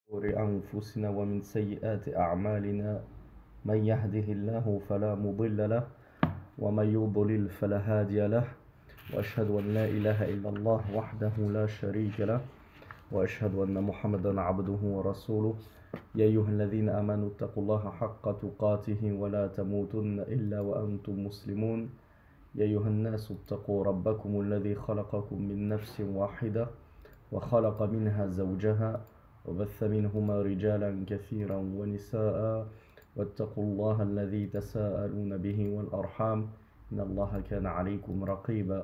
شرور أنفسنا ومن سيئات أعمالنا من يهده الله فلا مضل له ومن يضلل فلا هادي له وأشهد أن لا إله إلا الله وحده لا شريك له وأشهد أن محمدا عبده ورسوله يا أيها الذين آمنوا اتقوا الله حق تقاته ولا تموتن إلا وأنتم مسلمون يا أيها الناس اتقوا ربكم الذي خلقكم من نفس واحدة وخلق منها زوجها وبث منهما رجالا كثيرا ونساء واتقوا الله الذي تساءلون به والأرحام إن الله كان عليكم رقيبا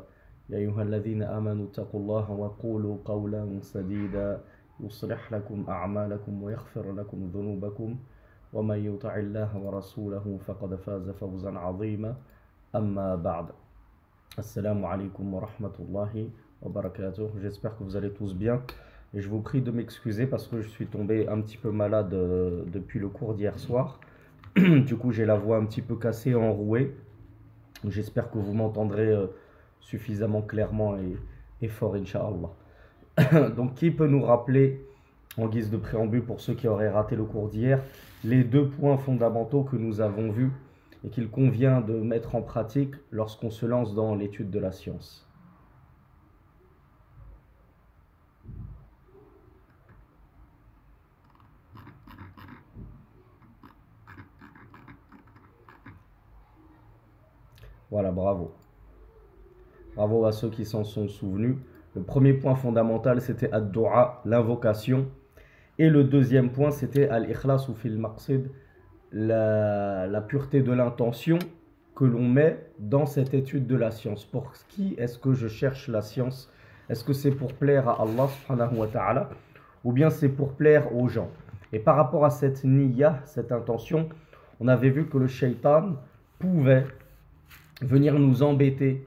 يا أيها الذين آمنوا اتقوا الله وقولوا قولا سديدا يصلح لكم أعمالكم ويغفر لكم ذنوبكم ومن يطع الله ورسوله فقد فاز فوزا عظيما أما بعد Assalamu alaikum wa rahmatullahi wa barakatuh. J'espère que vous allez tous bien. Et je vous prie de m'excuser parce que je suis tombé un petit peu malade depuis le cours d'hier soir. Du coup, j'ai la voix un petit peu cassée, enrouée. J'espère que vous m'entendrez suffisamment clairement et fort, Inch'Allah. Donc, qui peut nous rappeler, en guise de préambule pour ceux qui auraient raté le cours d'hier, les deux points fondamentaux que nous avons vus et qu'il convient de mettre en pratique lorsqu'on se lance dans l'étude de la science. Voilà, bravo. Bravo à ceux qui s'en sont souvenus. Le premier point fondamental, c'était ad-du'a, l'invocation. Et le deuxième point, c'était al-ikhlas ou fil maqsid, la pureté de l'intention que l'on met dans cette étude de la science. Pour qui est-ce que je cherche la science? Est-ce que c'est pour plaire à Allah subhanahu wa ta'ala ou bien c'est pour plaire aux gens? Et par rapport à cette niyya, cette intention, on avait vu que le shaitan pouvait venir nous embêter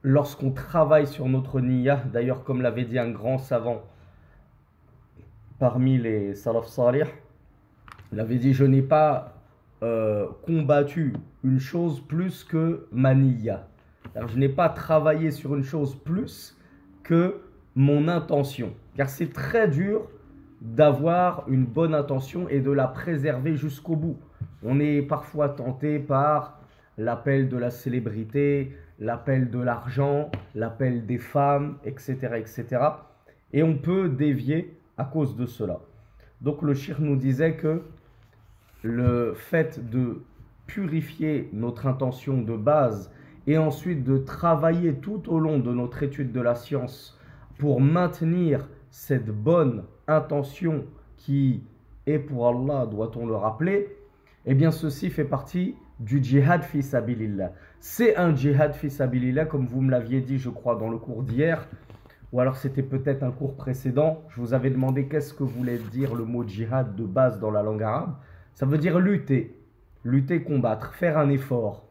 lorsqu'on travaille sur notre niyya. D'ailleurs, comme l'avait dit un grand savant parmi les salaf salih, il avait dit: je n'ai pas combattu une chose plus que ma niyya. Je n'ai pas travaillé sur une chose plus que mon intention. Car c'est très dur d'avoir une bonne intention et de la préserver jusqu'au bout. On est parfois tenté par l'appel de la célébrité, l'appel de l'argent, l'appel des femmes, etc., etc. Et on peut dévier à cause de cela. Donc le shir nous disait que le fait de purifier notre intention de base et ensuite de travailler tout au long de notre étude de la science pour maintenir cette bonne intention qui est pour Allah, doit-on le rappeler, eh bien ceci fait partie du djihad fi sabilillah. C'est un djihad fi sabilillah, comme vous me l'aviez dit, je crois, dans le cours d'hier, ou alors c'était peut-être un cours précédent. Je vous avais demandé qu'est-ce que voulait dire le mot djihad de base dans la langue arabe. Ça veut dire lutter, combattre, faire un effort.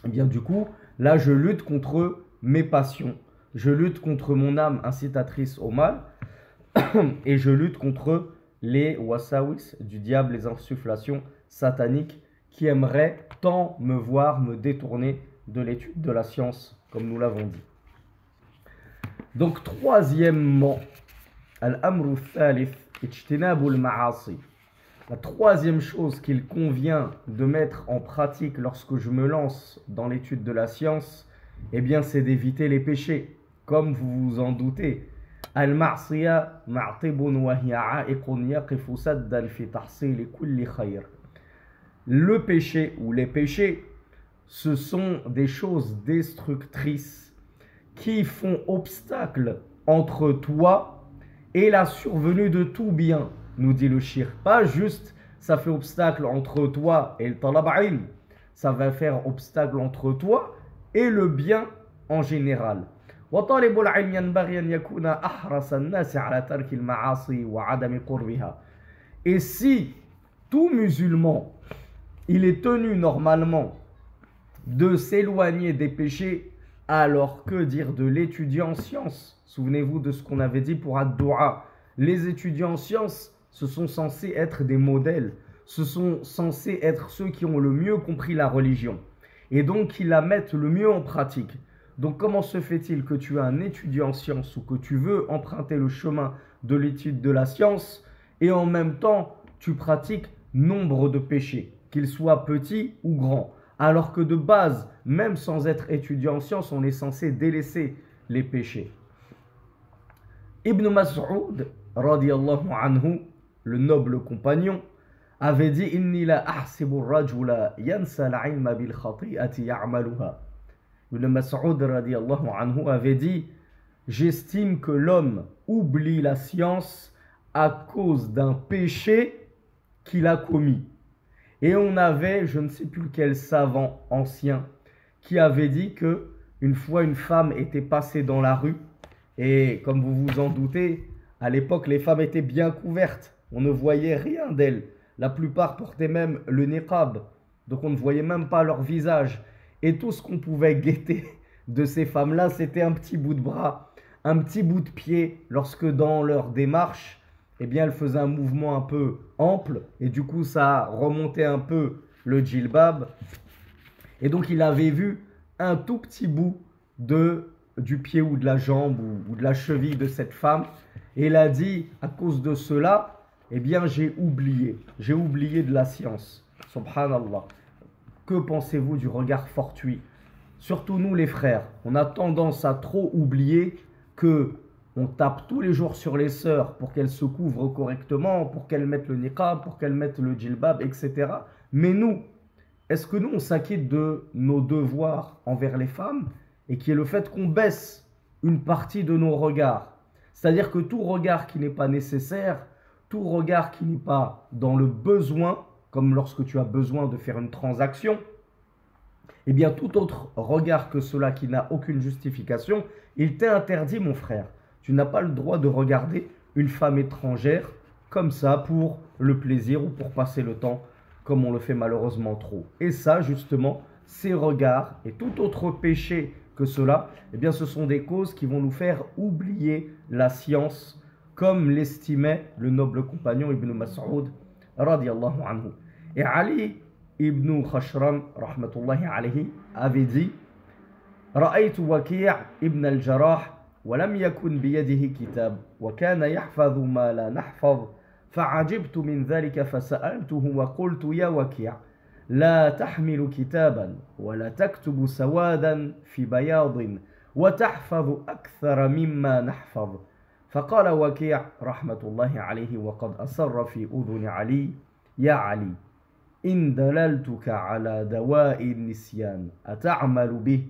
Et bien du coup, là je lutte contre mes passions, je lutte contre mon âme incitatrice au mal, et je lutte contre les wasawis du diable, les insufflations sataniques qui aimeraient tant me voir me détourner de l'étude de la science, comme nous l'avons dit. Donc troisièmement, al-amru thalith, ijtinabul ma'asi. La troisième chose qu'il convient de mettre en pratique lorsque je me lance dans l'étude de la science, eh bien c'est d'éviter les péchés, comme vous vous en doutez. Al-ma'siya ma'tibun wa hiya 'a'iqun yaqifu saddan fi tahsil kulli khayr. Le péché ou les péchés, ce sont des choses destructrices qui font obstacle entre toi et la survenue de tout bien, nous dit le shir. Pas juste ça fait obstacle entre toi et le talab ilm, ça va faire obstacle entre toi et le bien en général. Et si tout musulman il est tenu normalement de s'éloigner des péchés, alors que dire de l'étudiant en sciences? Souvenez-vous de ce qu'on avait dit pour ad-du'a. Les étudiants en sciences, ce sont censés être des modèles. Ce sont censés être ceux qui ont le mieux compris la religion. Et donc, qui la mettent le mieux en pratique. Donc, comment se fait-il que tu es un étudiant en sciences ou que tu veux emprunter le chemin de l'étude de la science et en même temps, tu pratiques nombre de péchés, qu'ils soient petits ou grands. Alors que de base, même sans être étudiant en sciences, on est censé délaisser les péchés. Ibn Mas'ud, radiyallahu anhu, le noble compagnon, avait dit Inni la ahsibu rajula yansa al-ilma bil khati'ati ya'maluha. Ibn Mas'ud, radiyallahu anhu, avait dit j'estime que l'homme oublie la science à cause d'un péché qu'il a commis. Et on avait, je ne sais plus quel savant ancien, qui avait dit que une fois une femme était passée dans la rue, et comme vous vous en doutez, à l'époque les femmes étaient bien couvertes, on ne voyait rien d'elles. La plupart portaient même le niqab, donc on ne voyait même pas leur visage. Et tout ce qu'on pouvait guetter de ces femmes-là, c'était un petit bout de bras, un petit bout de pied, lorsque dans leur démarche, eh bien, elles faisaient un mouvement un peu ample, et du coup, ça remontait un peu le djilbab. Et donc, il avait vu un tout petit bout du pied ou de la jambe ou de la cheville de cette femme. Et il a dit, à cause de cela, eh bien, j'ai oublié de la science. Subhanallah. Que pensez-vous du regard fortuit? Surtout nous les frères, on a tendance à trop oublier que on tape tous les jours sur les sœurs pour qu'elles se couvrent correctement, pour qu'elles mettent le niqab, pour qu'elles mettent le djilbab, etc. Mais nous, est-ce que nous on s'acquitte de nos devoirs envers les femmes et qui est le fait qu'on baisse une partie de nos regards? C'est-à-dire que tout regard qui n'est pas nécessaire, tout regard qui n'est pas dans le besoin, comme lorsque tu as besoin de faire une transaction, eh bien tout autre regard que cela qui n'a aucune justification, il t'est interdit mon frère. Tu n'as pas le droit de regarder une femme étrangère comme ça pour le plaisir ou pour passer le temps comme on le fait malheureusement trop. Et ça justement, ces regards et tout autre péché que cela, eh bien ce sont des causes qui vont nous faire oublier la science comme l'estimait le noble compagnon Ibn Mas'ud radiyallahu anhu. Et Ali ibn Khashram rahmatullahi alayhi avait dit رأيت وكيع ابن الجراح ولم يكن بيده كتاب وكان يحفظ ما لا نحفظ فعجبت من ذلك فسألته وقلت يا وكيع لا تحمل كتابا ولا تكتب سوادا في بياض وتحفظ أكثر مما نحفظ فقال وكيع رحمة الله عليه وقد أسر في أذن علي يا علي إن دللتك على دواء النسيان أتعمل به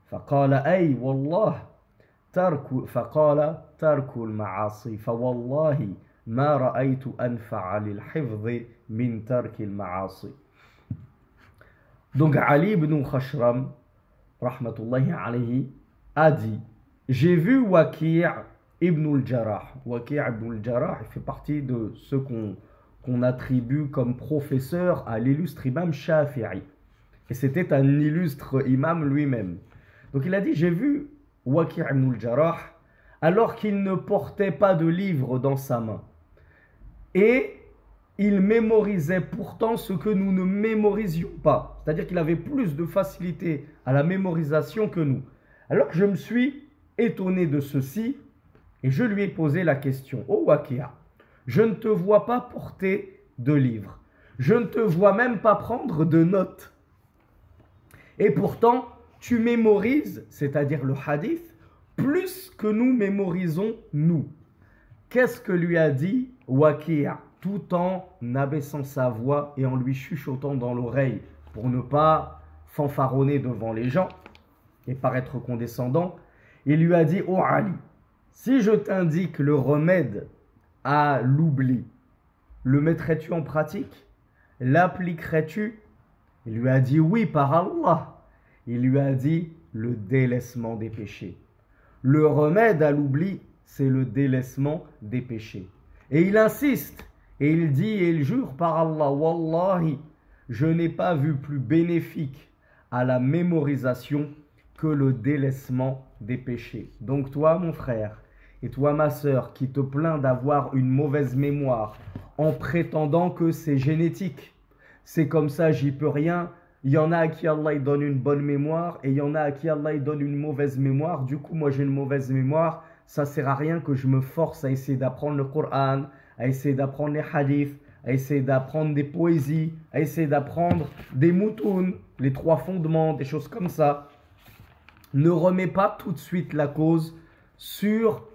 فقال أي والله فقال ترك المعاصي فوالله ما رأيت أنفع للحفظ من ترك المعاصي. Donc Ali ibn Khashram rahmatullahi alayhi a dit j'ai vu Waki' ibn al-Jarrah. Waki' ibn al-Jarrah fait partie de ceux qu'on attribue comme professeur à l'illustre imam Shafi'i. Et c'était un illustre imam lui-même. Donc il a dit, j'ai vu Waki' ibn al-Jarrah alors qu'il ne portait pas de livre dans sa main. Et il mémorisait pourtant ce que nous ne mémorisions pas. C'est-à-dire qu'il avait plus de facilité à la mémorisation que nous. Alors je me suis étonné de ceci et je lui ai posé la question. Oh Waki', je ne te vois pas porter de livre. Je ne te vois même pas prendre de notes. Et pourtant, tu mémorises, c'est-à-dire le hadith, plus que nous mémorisons nous. Qu'est-ce que lui a dit Waki' tout en abaissant sa voix et en lui chuchotant dans l'oreille pour ne pas fanfaronner devant les gens et paraître condescendant? Il lui a dit, oh Ali, si je t'indique le remède à l'oubli, le mettrais-tu en pratique? L'appliquerais-tu? Il lui a dit oui par Allah. Il lui a dit le délaissement des péchés. Le remède à l'oubli, c'est le délaissement des péchés. Et il insiste, et il dit et il jure par Allah, Wallahi, je n'ai pas vu plus bénéfique à la mémorisation que le délaissement des péchés. Donc toi mon frère, et toi ma sœur, qui te plains d'avoir une mauvaise mémoire en prétendant que c'est génétique, c'est comme ça, j'y peux rien. Il y en a à qui Allah il donne une bonne mémoire et il y en a à qui Allah il donne une mauvaise mémoire. Du coup, moi j'ai une mauvaise mémoire. Ça ne sert à rien que je me force à essayer d'apprendre le Coran, à essayer d'apprendre les hadiths, à essayer d'apprendre des poésies, à essayer d'apprendre des moutounes, les 3 fondements, des choses comme ça. Ne remets pas tout de suite la cause sur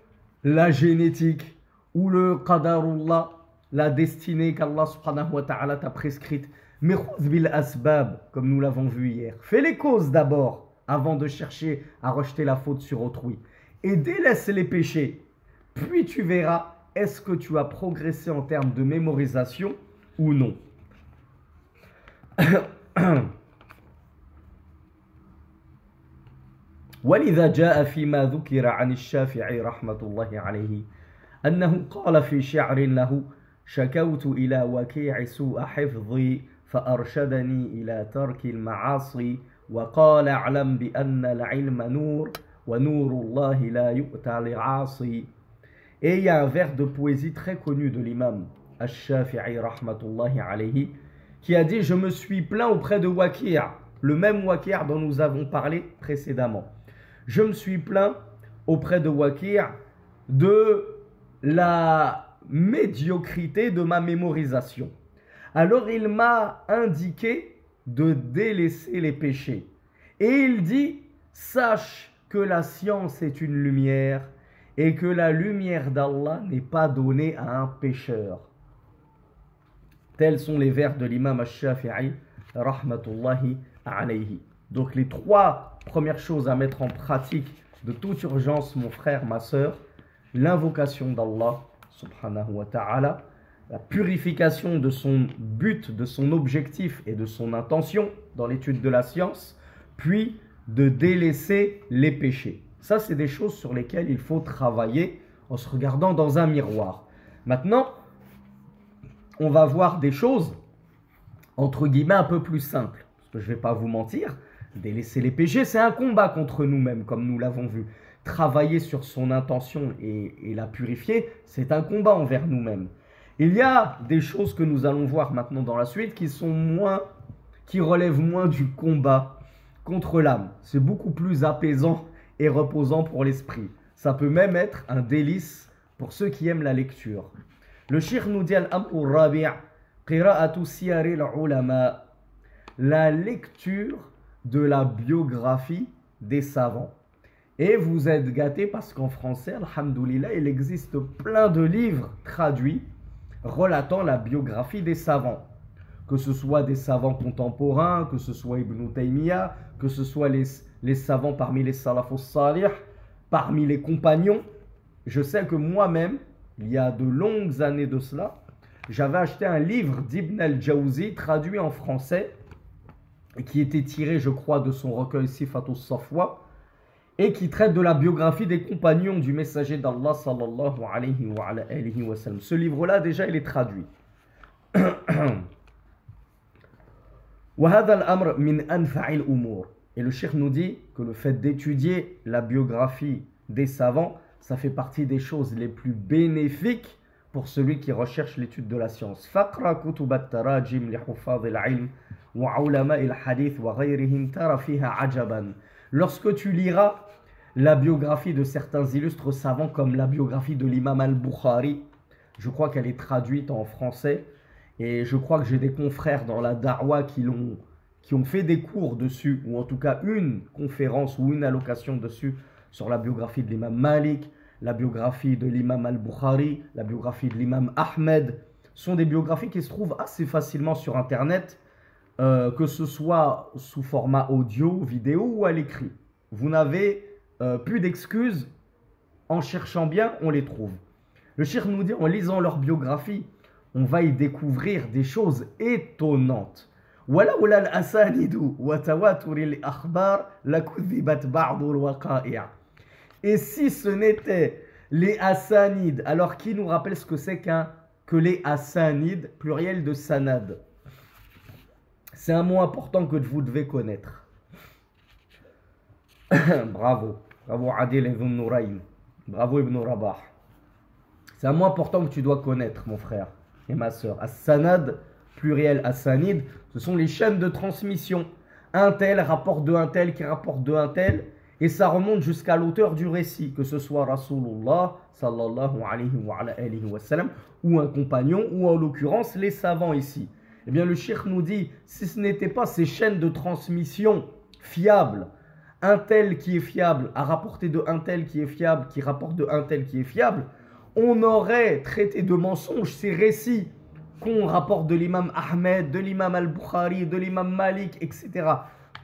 la génétique ou le qadarullah, la destinée qu'Allah subhanahu wa ta'ala t'a prescrite. Mais khudh bil asbab, comme nous l'avons vu hier. Fais les causes d'abord, avant de chercher à rejeter la faute sur autrui. Et délaisse les péchés. Puis tu verras, est-ce que tu as progressé en termes de mémorisation ou non. ولذا جاء فيما ذكر عن الشافعي رحمة الله عليه أنه قال في شعر له شكوت إلى وكيع سوء حفظي فأرشدني إلى ترك المعاصي وقال اعلم بأن العلم نور ونور الله لا يؤتى لعاصي. Et il y a un vers de poésie très connu de l'imam Ash-Shafi'i rahmatullahi alayhi qui a dit: je me suis plaint auprès de Waki', le même Waki' dont nous avons parlé précédemment. Je me suis plaint auprès de Waki' de la médiocrité de ma mémorisation. Alors il m'a indiqué de délaisser les péchés. Et il dit: sache que la science est une lumière et que la lumière d'Allah n'est pas donnée à un pécheur. Tels sont les vers de l'imam Ash-Shafi'i rahmatullahi alayhi. Donc les 3 premières choses à mettre en pratique de toute urgence, mon frère, ma sœur: l'invocation d'Allah subhanahu wa ta'ala, la purification de son but, de son objectif et de son intention dans l'étude de la science, puis de délaisser les péchés. Ça, c'est des choses sur lesquelles il faut travailler en se regardant dans un miroir. Maintenant, on va voir des choses, entre guillemets, un peu plus simples. Parce que je ne vais pas vous mentir, délaisser les péchés, c'est un combat contre nous-mêmes, comme nous l'avons vu. Travailler sur son intention et la purifier, c'est un combat envers nous-mêmes. Il y a des choses que nous allons voir maintenant dans la suite qui relèvent moins du combat contre l'âme. C'est beaucoup plus apaisant et reposant pour l'esprit. Ça peut même être un délice pour ceux qui aiment la lecture. Le cheikh nous dit al-amru rabi' qira'atu siyari al-ulama, la lecture de la biographie des savants. Et vous êtes gâtés parce qu'en français, alhamdoulilah, il existe plein de livres traduits relatant la biographie des savants. Que ce soit des savants contemporains, que ce soit Ibn Taymiyyah, que ce soit les savants parmi les salafus salih, parmi les compagnons. Je sais que moi-même, il y a de longues années de cela, j'avais acheté un livre d'Ibn al-Jawzi traduit en français, qui était tiré, je crois, de son recueil Sifatus Safwa, et qui traite de la biographie des compagnons du messager d'Allah sallallahu alayhi wa sallam. Ce livre-là, déjà, il est traduit. Et le cheikh nous dit que le fait d'étudier la biographie des savants, ça fait partie des choses les plus bénéfiques pour celui qui recherche l'étude de la science. Lorsque tu liras la biographie de certains illustres savants, comme la biographie de l'imam al-Bukhari, je crois qu'elle est traduite en français, et je crois que j'ai des confrères dans la Da'wa qui ont fait des cours dessus, ou en tout cas une conférence ou une allocation dessus, sur la biographie de l'imam Malik, la biographie de l'imam al-Bukhari, la biographie de l'imam Ahmed. Ce sont des biographies qui se trouvent assez facilement sur Internet, que ce soit sous format audio, vidéo ou à l'écrit. Vous n'avez plus d'excuses, en cherchant bien, on les trouve. Le cheikh nous dit, en lisant leur biographie, on va y découvrir des choses étonnantes. Et si ce n'était les asanides, alors qui nous rappelle ce que c'est que les asanides, pluriel de sanad? C'est un mot important que vous devez connaître. Bravo. Bravo Adil ibn Nourayn. Bravo Ibn Rabah. C'est un mot important que tu dois connaître, mon frère et ma soeur. As-sanad, pluriel as-sanid, ce sont les chaînes de transmission. Un tel rapporte de un tel qui rapporte de un tel. Et ça remonte jusqu'à l'auteur du récit, que ce soit Rasulullah sallallahu alayhi wa sallam, ou un compagnon, ou en l'occurrence les savants ici. Eh bien le cheikh nous dit, si ce n'était pas ces chaînes de transmission fiables, un tel qui est fiable a rapporté de un tel qui est fiable, qui rapporte de un tel qui est fiable, on aurait traité de mensonges ces récits qu'on rapporte de l'imam Ahmed, de l'imam Al-Bukhari, de l'imam Malik, etc.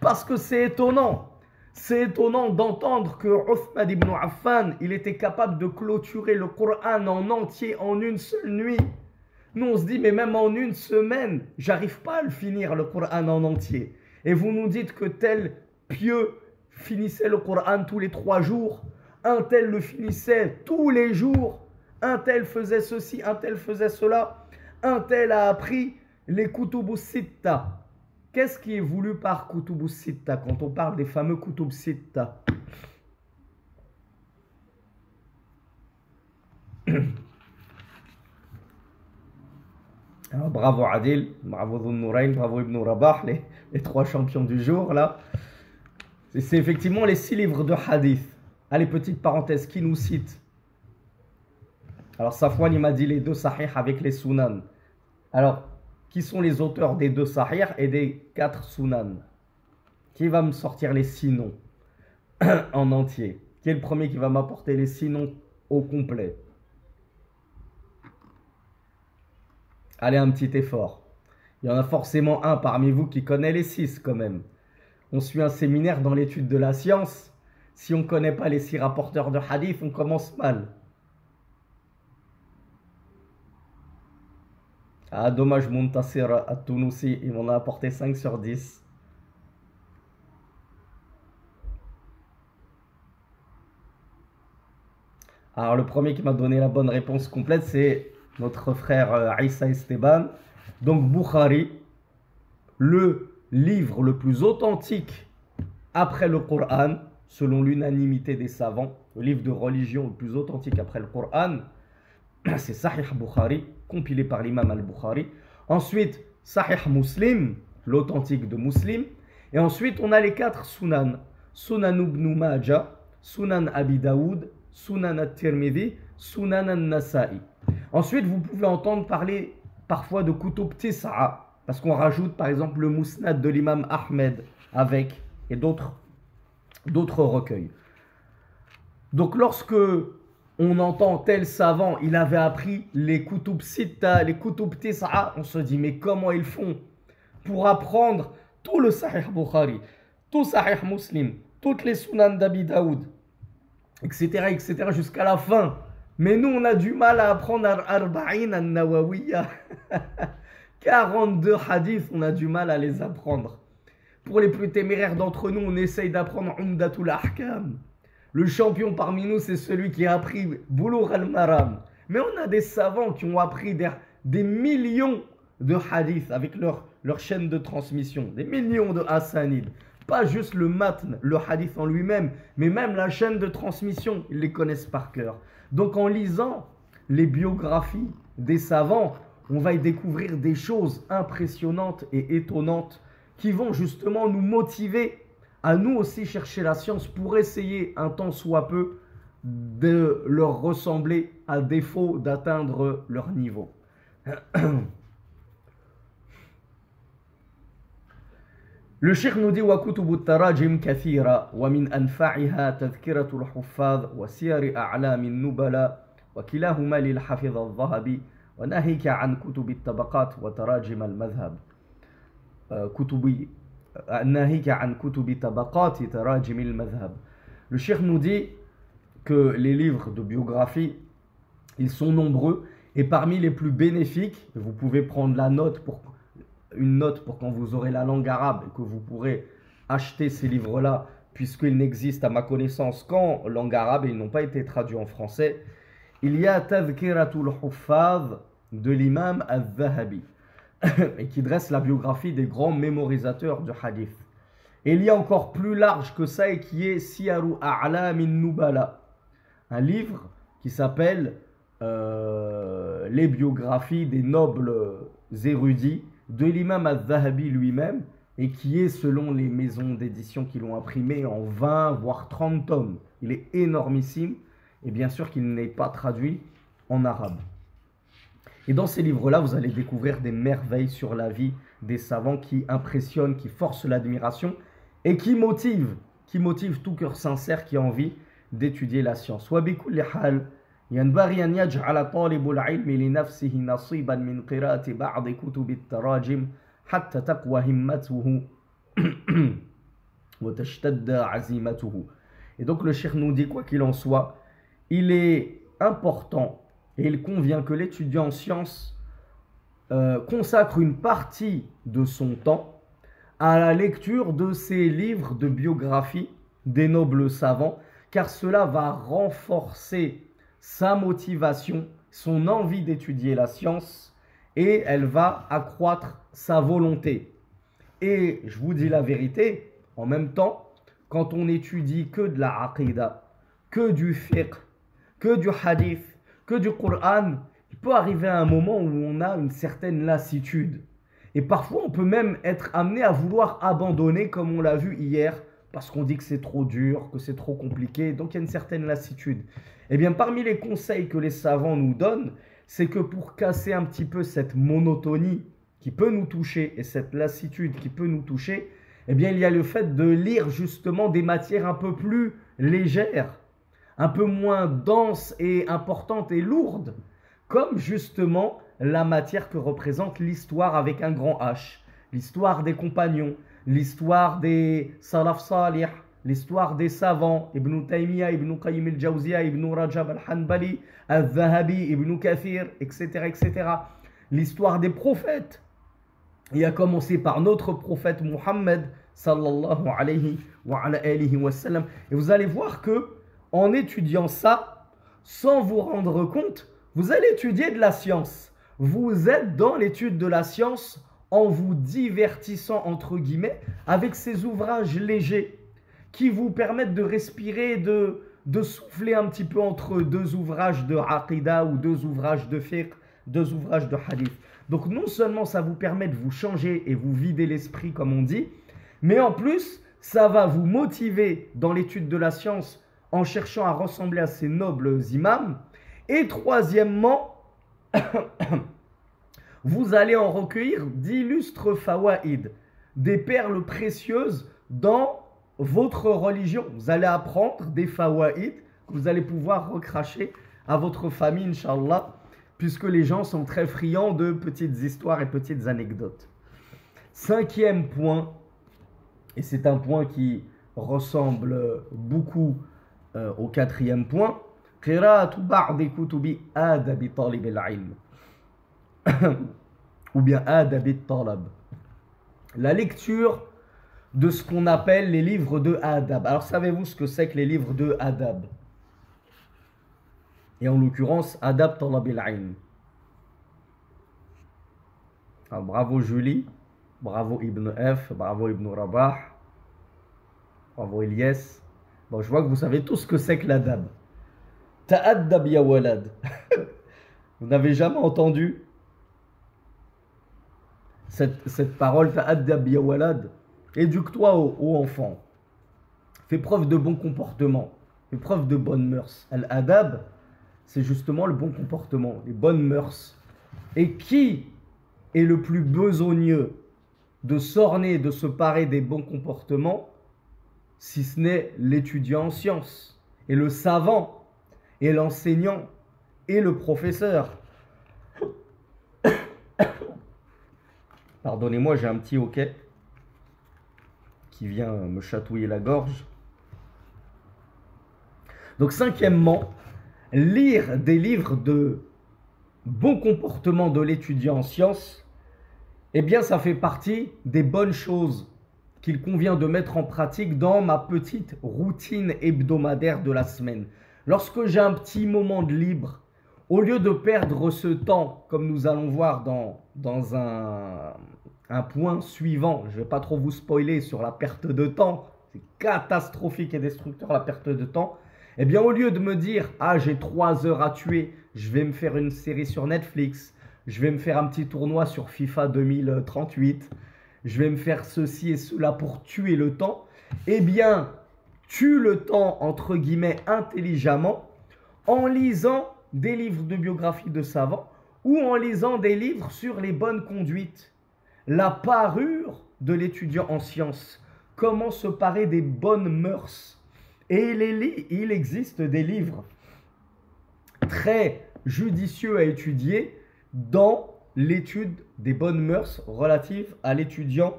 Parce que c'est étonnant. C'est étonnant d'entendre que Uthman ibn Affan, il était capable de clôturer le Coran en entier en une seule nuit. Nous, on se dit, mais même en une semaine, j'arrive pas à le finir, le Coran en entier. Et vous nous dites que tel pieux finissait le Coran tous les 3 jours, un tel le finissait tous les jours, un tel faisait ceci, un tel faisait cela, un tel a appris les Kutubus Sitta. Qu'est-ce qui est voulu par Kutubus Sitta quand on parle des fameux Kutub Sitta? Alors, bravo Adil, bravo Dhun Nourayn, bravo Ibn Rabah, les 3 champions du jour là. C'est effectivement les 6 livres de hadith. Allez, petite parenthèse, qui nous cite? Alors Safwan il m'a dit les 2 sahih avec les sunan. Alors, qui sont les auteurs des 2 sahih et des 4 sunan? Qui va me sortir les 6 noms en entier? Qui est le premier qui va m'apporter les 6 noms au complet? Allez, un petit effort. Il y en a forcément un parmi vous qui connaît les 6 quand même. On suit un séminaire dans l'étude de la science. Si on ne connaît pas les 6 rapporteurs de hadith, on commence mal. Ah, dommage, Muntasir at-Tounoussi, il m'en a apporté 5 sur 10. Alors, le premier qui m'a donné la bonne réponse complète, c'est notre frère Issa Esteban. Donc, Bukhari, le livre le plus authentique après le Coran, selon l'unanimité des savants, le livre de religion le plus authentique après le Coran, c'est Sahih Bukhari, compilé par l'imam Al-Bukhari. Ensuite, Sahih Muslim, l'authentique de Muslim. Et ensuite, on a les 4 sunan. Sunan ibn Majah, Sunan Abi Daoud, Sunan At-Tirmidhi, Sunan An-Nasa'i. Ensuite, vous pouvez entendre parler parfois de Kutub Tis'a, parce qu'on rajoute par exemple le Musnad de l'imam Ahmed avec, et d'autres recueils. Donc lorsque on entend tel savant, il avait appris les Kutub Sitta, les Kutub Tis'a, on se dit mais comment ils font pour apprendre tout le Sahih Bukhari, tout Sahih Muslim, toutes les Sunan d'Abi Daoud, etc., jusqu'à la fin. Mais nous, on a du mal à apprendre Arba'in al-Nawawiyya. 42 hadiths, on a du mal à les apprendre. Pour les plus téméraires d'entre nous, on essaye d'apprendre Umdatul Ahkam. Le champion parmi nous, c'est celui qui a appris Bulugh al-Maram. Mais on a des savants qui ont appris des millions de hadiths avec leur chaîne de transmission. Des millions de hasanid. Pas juste le matn, le hadith en lui-même, mais même la chaîne de transmission, ils les connaissent par cœur. Donc en lisant les biographies des savants, on va y découvrir des choses impressionnantes et étonnantes qui vont justement nous motiver à nous aussi chercher la science pour essayer un tant soit peu de leur ressembler à défaut d'atteindre leur niveau. Le cheikh nous dit وَكُتُبُ التَّرَاجِمْ كَثِيرًا وَمِنْ أَنْفَعِهَا تَذْكِرَةُ الْحُفَّاظِ وَسِيَرِ أَعْلَامِ النُّبَلَاءِ وكلاهما للحافظ الذهبي وناهيك عن كتب الطبقات وتراجم المذهب ناهيك عن كتب طبقات تراجم المذهب. Le cheikh nous dit que les livres de biographie, ils sont nombreux et parmi les plus bénéfiques, vous pouvez prendre une note pour quand vous aurez la langue arabe et que vous pourrez acheter ces livres-là, puisqu'ils n'existent à ma connaissance qu'en langue arabe et ils n'ont pas été traduits en français. Il y a Tadhkiratul Huffaz de l'imam al-Zahabi, et qui dresse la biographie des grands mémorisateurs de hadith. Et il y a encore plus large que ça et qui est Siyaru A'lamin Nubala, un livre qui s'appelle les biographies des nobles érudits de l'imam al-Zahabi lui-même et qui est, selon les maisons d'édition qui l'ont imprimé, en 20 voire 30 tomes. Il est énormissime et bien sûr qu'il n'est pas traduit en arabe. Et dans ces livres-là, vous allez découvrir des merveilles sur la vie des savants qui impressionnent, qui forcent l'admiration et qui motivent tout cœur sincère qui a envie d'étudier la science. وبكل حال ينبغي أن يجعل طالب العلم لنفسه نصيبا من قراءة بعض كتب التراجم حتى تقوى همته وتشتد عزيمته. Et donc le cheikh nous dit, quoi qu'il en soit, il est important et il convient que l'étudiant en sciences consacre une partie de son temps à la lecture de ces livres de biographie des nobles savants, car cela va renforcer sa motivation, son envie d'étudier la science, et elle va accroître sa volonté. Et je vous dis la vérité, en même temps, quand on étudie que de la aqidah, que du fiqh, que du hadith, que du Coran, il peut arriver à un moment où on a une certaine lassitude. Et parfois, on peut même être amené à vouloir abandonner, comme on l'a vu hier, parce qu'on dit que c'est trop dur, que c'est trop compliqué, donc il y a une certaine lassitude. Eh bien, parmi les conseils que les savants nous donnent, c'est que pour casser un petit peu cette monotonie qui peut nous toucher et cette lassitude qui peut nous toucher, eh bien, il y a le fait de lire justement des matières un peu plus légères, un peu moins denses et importantes et lourdes, comme justement la matière que représente l'histoire avec un grand H, l'histoire des compagnons, l'histoire des salaf salih, l'histoire des savants, Ibn Taymiyyah, Ibn Qayyim al-Jawziyya, Ibn Rajab al-Hanbali, al-Zahabi, Ibn Kathir, etc., etc. L'histoire des prophètes, et à commencer par notre prophète Muhammad, sallallahu alayhi wa alihi wa sallam. Et vous allez voir que, en étudiant ça, sans vous rendre compte, vous allez étudier de la science. Vous êtes dans l'étude de la science en vous divertissant, entre guillemets, avec ces ouvrages légers qui vous permettent de respirer, de souffler un petit peu entre deux ouvrages de aqidah ou deux ouvrages de fiqh, deux ouvrages de hadith. Donc non seulement ça vous permet de vous changer et vous vider l'esprit, comme on dit, mais en plus, ça va vous motiver dans l'étude de la science en cherchant à ressembler à ces nobles imams. Et troisièmement, vous allez en recueillir d'illustres fawaïd, des perles précieuses dans votre religion. Vous allez apprendre des fawaïd que vous allez pouvoir recracher à votre famille, Inch'Allah, puisque les gens sont très friands de petites histoires et petites anecdotes. Cinquième point, et c'est un point qui ressemble beaucoup au quatrième point, قراءة بعض كتب آداب طالب العلم ou bien آداب الطلب, la lecture de ce qu'on appelle les livres de adab. Alors savez-vous ce que c'est que les livres de adab? Et en l'occurrence adab talab al-ilm. Bravo Julie, bravo Ibn F, bravo Ibn Rabah, bravo Ilyes. Bon, je vois que vous savez tous ce que c'est que l'adab. Ta'addab ya walad. Vous n'avez jamais entendu cette parole, ta'addab ya walad? Éduque-toi ô enfant. Fais preuve de bon comportement. Fais preuve de bonnes mœurs. Al-adab, c'est justement le bon comportement, les bonnes mœurs. Et qui est le plus besogneux de s'orner, de se parer des bons comportements, si ce n'est l'étudiant en sciences, et le savant, et l'enseignant, et le professeur. Pardonnez-moi, j'ai un petit hoquet qui vient me chatouiller la gorge. Donc cinquièmement, lire des livres de bon comportement de l'étudiant en sciences, eh bien ça fait partie des bonnes choses qu'il convient de mettre en pratique dans ma petite routine hebdomadaire de la semaine. Lorsque j'ai un petit moment de libre, au lieu de perdre ce temps, comme nous allons voir dans un point suivant, je ne vais pas trop vous spoiler sur la perte de temps, c'est catastrophique et destructeur la perte de temps, eh bien au lieu de me dire « Ah, j'ai 3 heures à tuer, je vais me faire une série sur Netflix, je vais me faire un petit tournoi sur FIFA 2038, je vais me faire ceci et cela pour tuer le temps, eh bien, tue le temps, entre guillemets, intelligemment, en lisant des livres de biographie de savants ou en lisant des livres sur les bonnes conduites. La parure de l'étudiant en sciences, comment se parer des bonnes mœurs. Et il existe des livres très judicieux à étudier dans l'étude des bonnes mœurs relatives à l'étudiant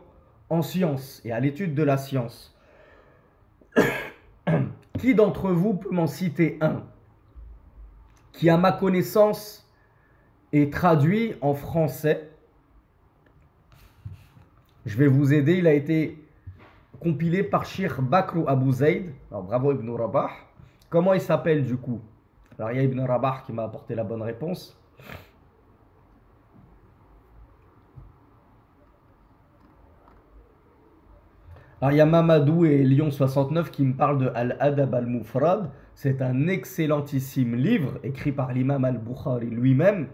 en sciences et à l'étude de la science. Qui d'entre vous peut m'en citer un qui, à ma connaissance, est traduit en français? Je vais vous aider, il a été compilé par Cheikh Bakr Abu Zayd. Alors, bravo Ibn Rabah. Comment il s'appelle du coup? Alors il y a Ibn Rabah qui m'a apporté la bonne réponse. Alors il y a Mamadou et Lyon69 qui me parlent de Al-Adab al-Mufrad. C'est un excellentissime livre écrit par l'imam al-Bukhari lui-même,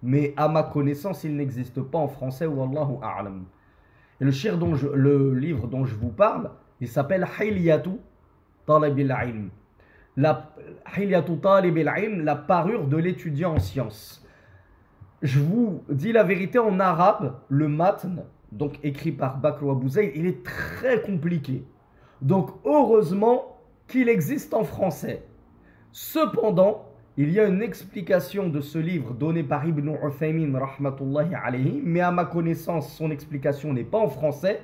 mais à ma connaissance il n'existe pas en français, wallahu a'lam. Et le livre dont je vous parle, il s'appelle Hilyatu Talib al-Ilm. Hilyatu Talib al-Ilm, la parure de l'étudiant en sciences. Je vous dis la vérité, en arabe, le matn, donc écrit par Bakr Abu Zayd, il est très compliqué. Donc heureusement qu'il existe en français. Cependant, il y a une explication de ce livre donné par Ibn Uthaymin rahmatullahi alayhi, mais à ma connaissance, son explication n'est pas en français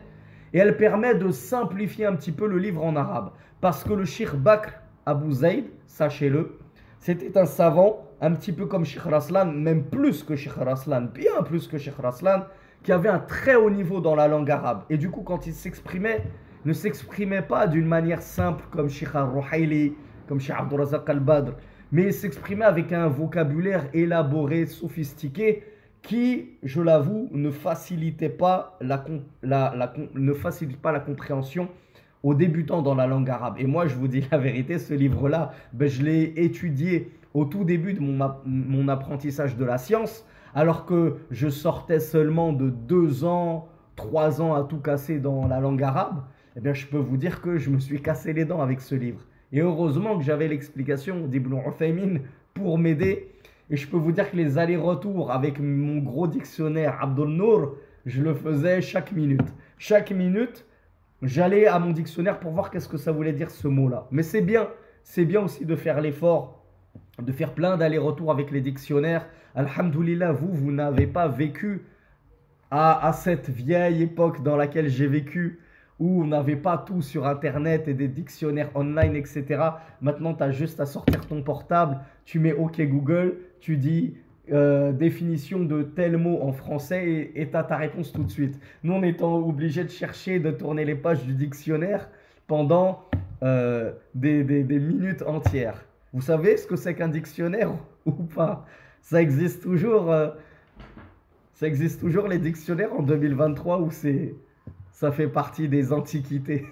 et elle permet de simplifier un petit peu le livre en arabe. Parce que le Cheikh Bakr Abu Zayd, sachez-le, c'était un savant un petit peu comme Cheikh Raslan, même plus que Cheikh Raslan, bien plus que Cheikh Raslan, qui avait un très haut niveau dans la langue arabe. Et du coup, quand il s'exprimait, ne s'exprimait pas d'une manière simple comme Cheikh al-Ruhaili, comme Cheikh Abdurrazaq al-Badr, mais il s'exprimait avec un vocabulaire élaboré, sophistiqué, qui, je l'avoue, ne facilite pas la compréhension aux débutants dans la langue arabe. Et moi, je vous dis la vérité, ce livre-là, je l'ai étudié au tout début de mon apprentissage de la science, alors que je sortais seulement de 2 ans, 3 ans à tout casser dans la langue arabe. Eh bien, je peux vous dire que je me suis cassé les dents avec ce livre. Et heureusement que j'avais l'explication d'Ibn Uthaymin pour m'aider. Et je peux vous dire que les allers-retours avec mon gros dictionnaire Abdul Nour, je le faisais chaque minute. Chaque minute, j'allais à mon dictionnaire pour voir qu'est-ce que ça voulait dire ce mot-là. Mais c'est bien aussi de faire l'effort, de faire plein d'allers-retours avec les dictionnaires. Alhamdoulilah, vous n'avez pas vécu à cette vieille époque dans laquelle j'ai vécu, où on n'avait pas tout sur internet et des dictionnaires online, etc. Maintenant, tu as juste à sortir ton portable, tu mets OK Google, tu dis définition de tel mot en français et tu as ta réponse tout de suite. Nous, on étant obligés de chercher, de tourner les pages du dictionnaire pendant des minutes entières. Vous savez ce que c'est qu'un dictionnaire ou pas? Ça existe toujours les dictionnaires en 2023 où ça fait partie des antiquités.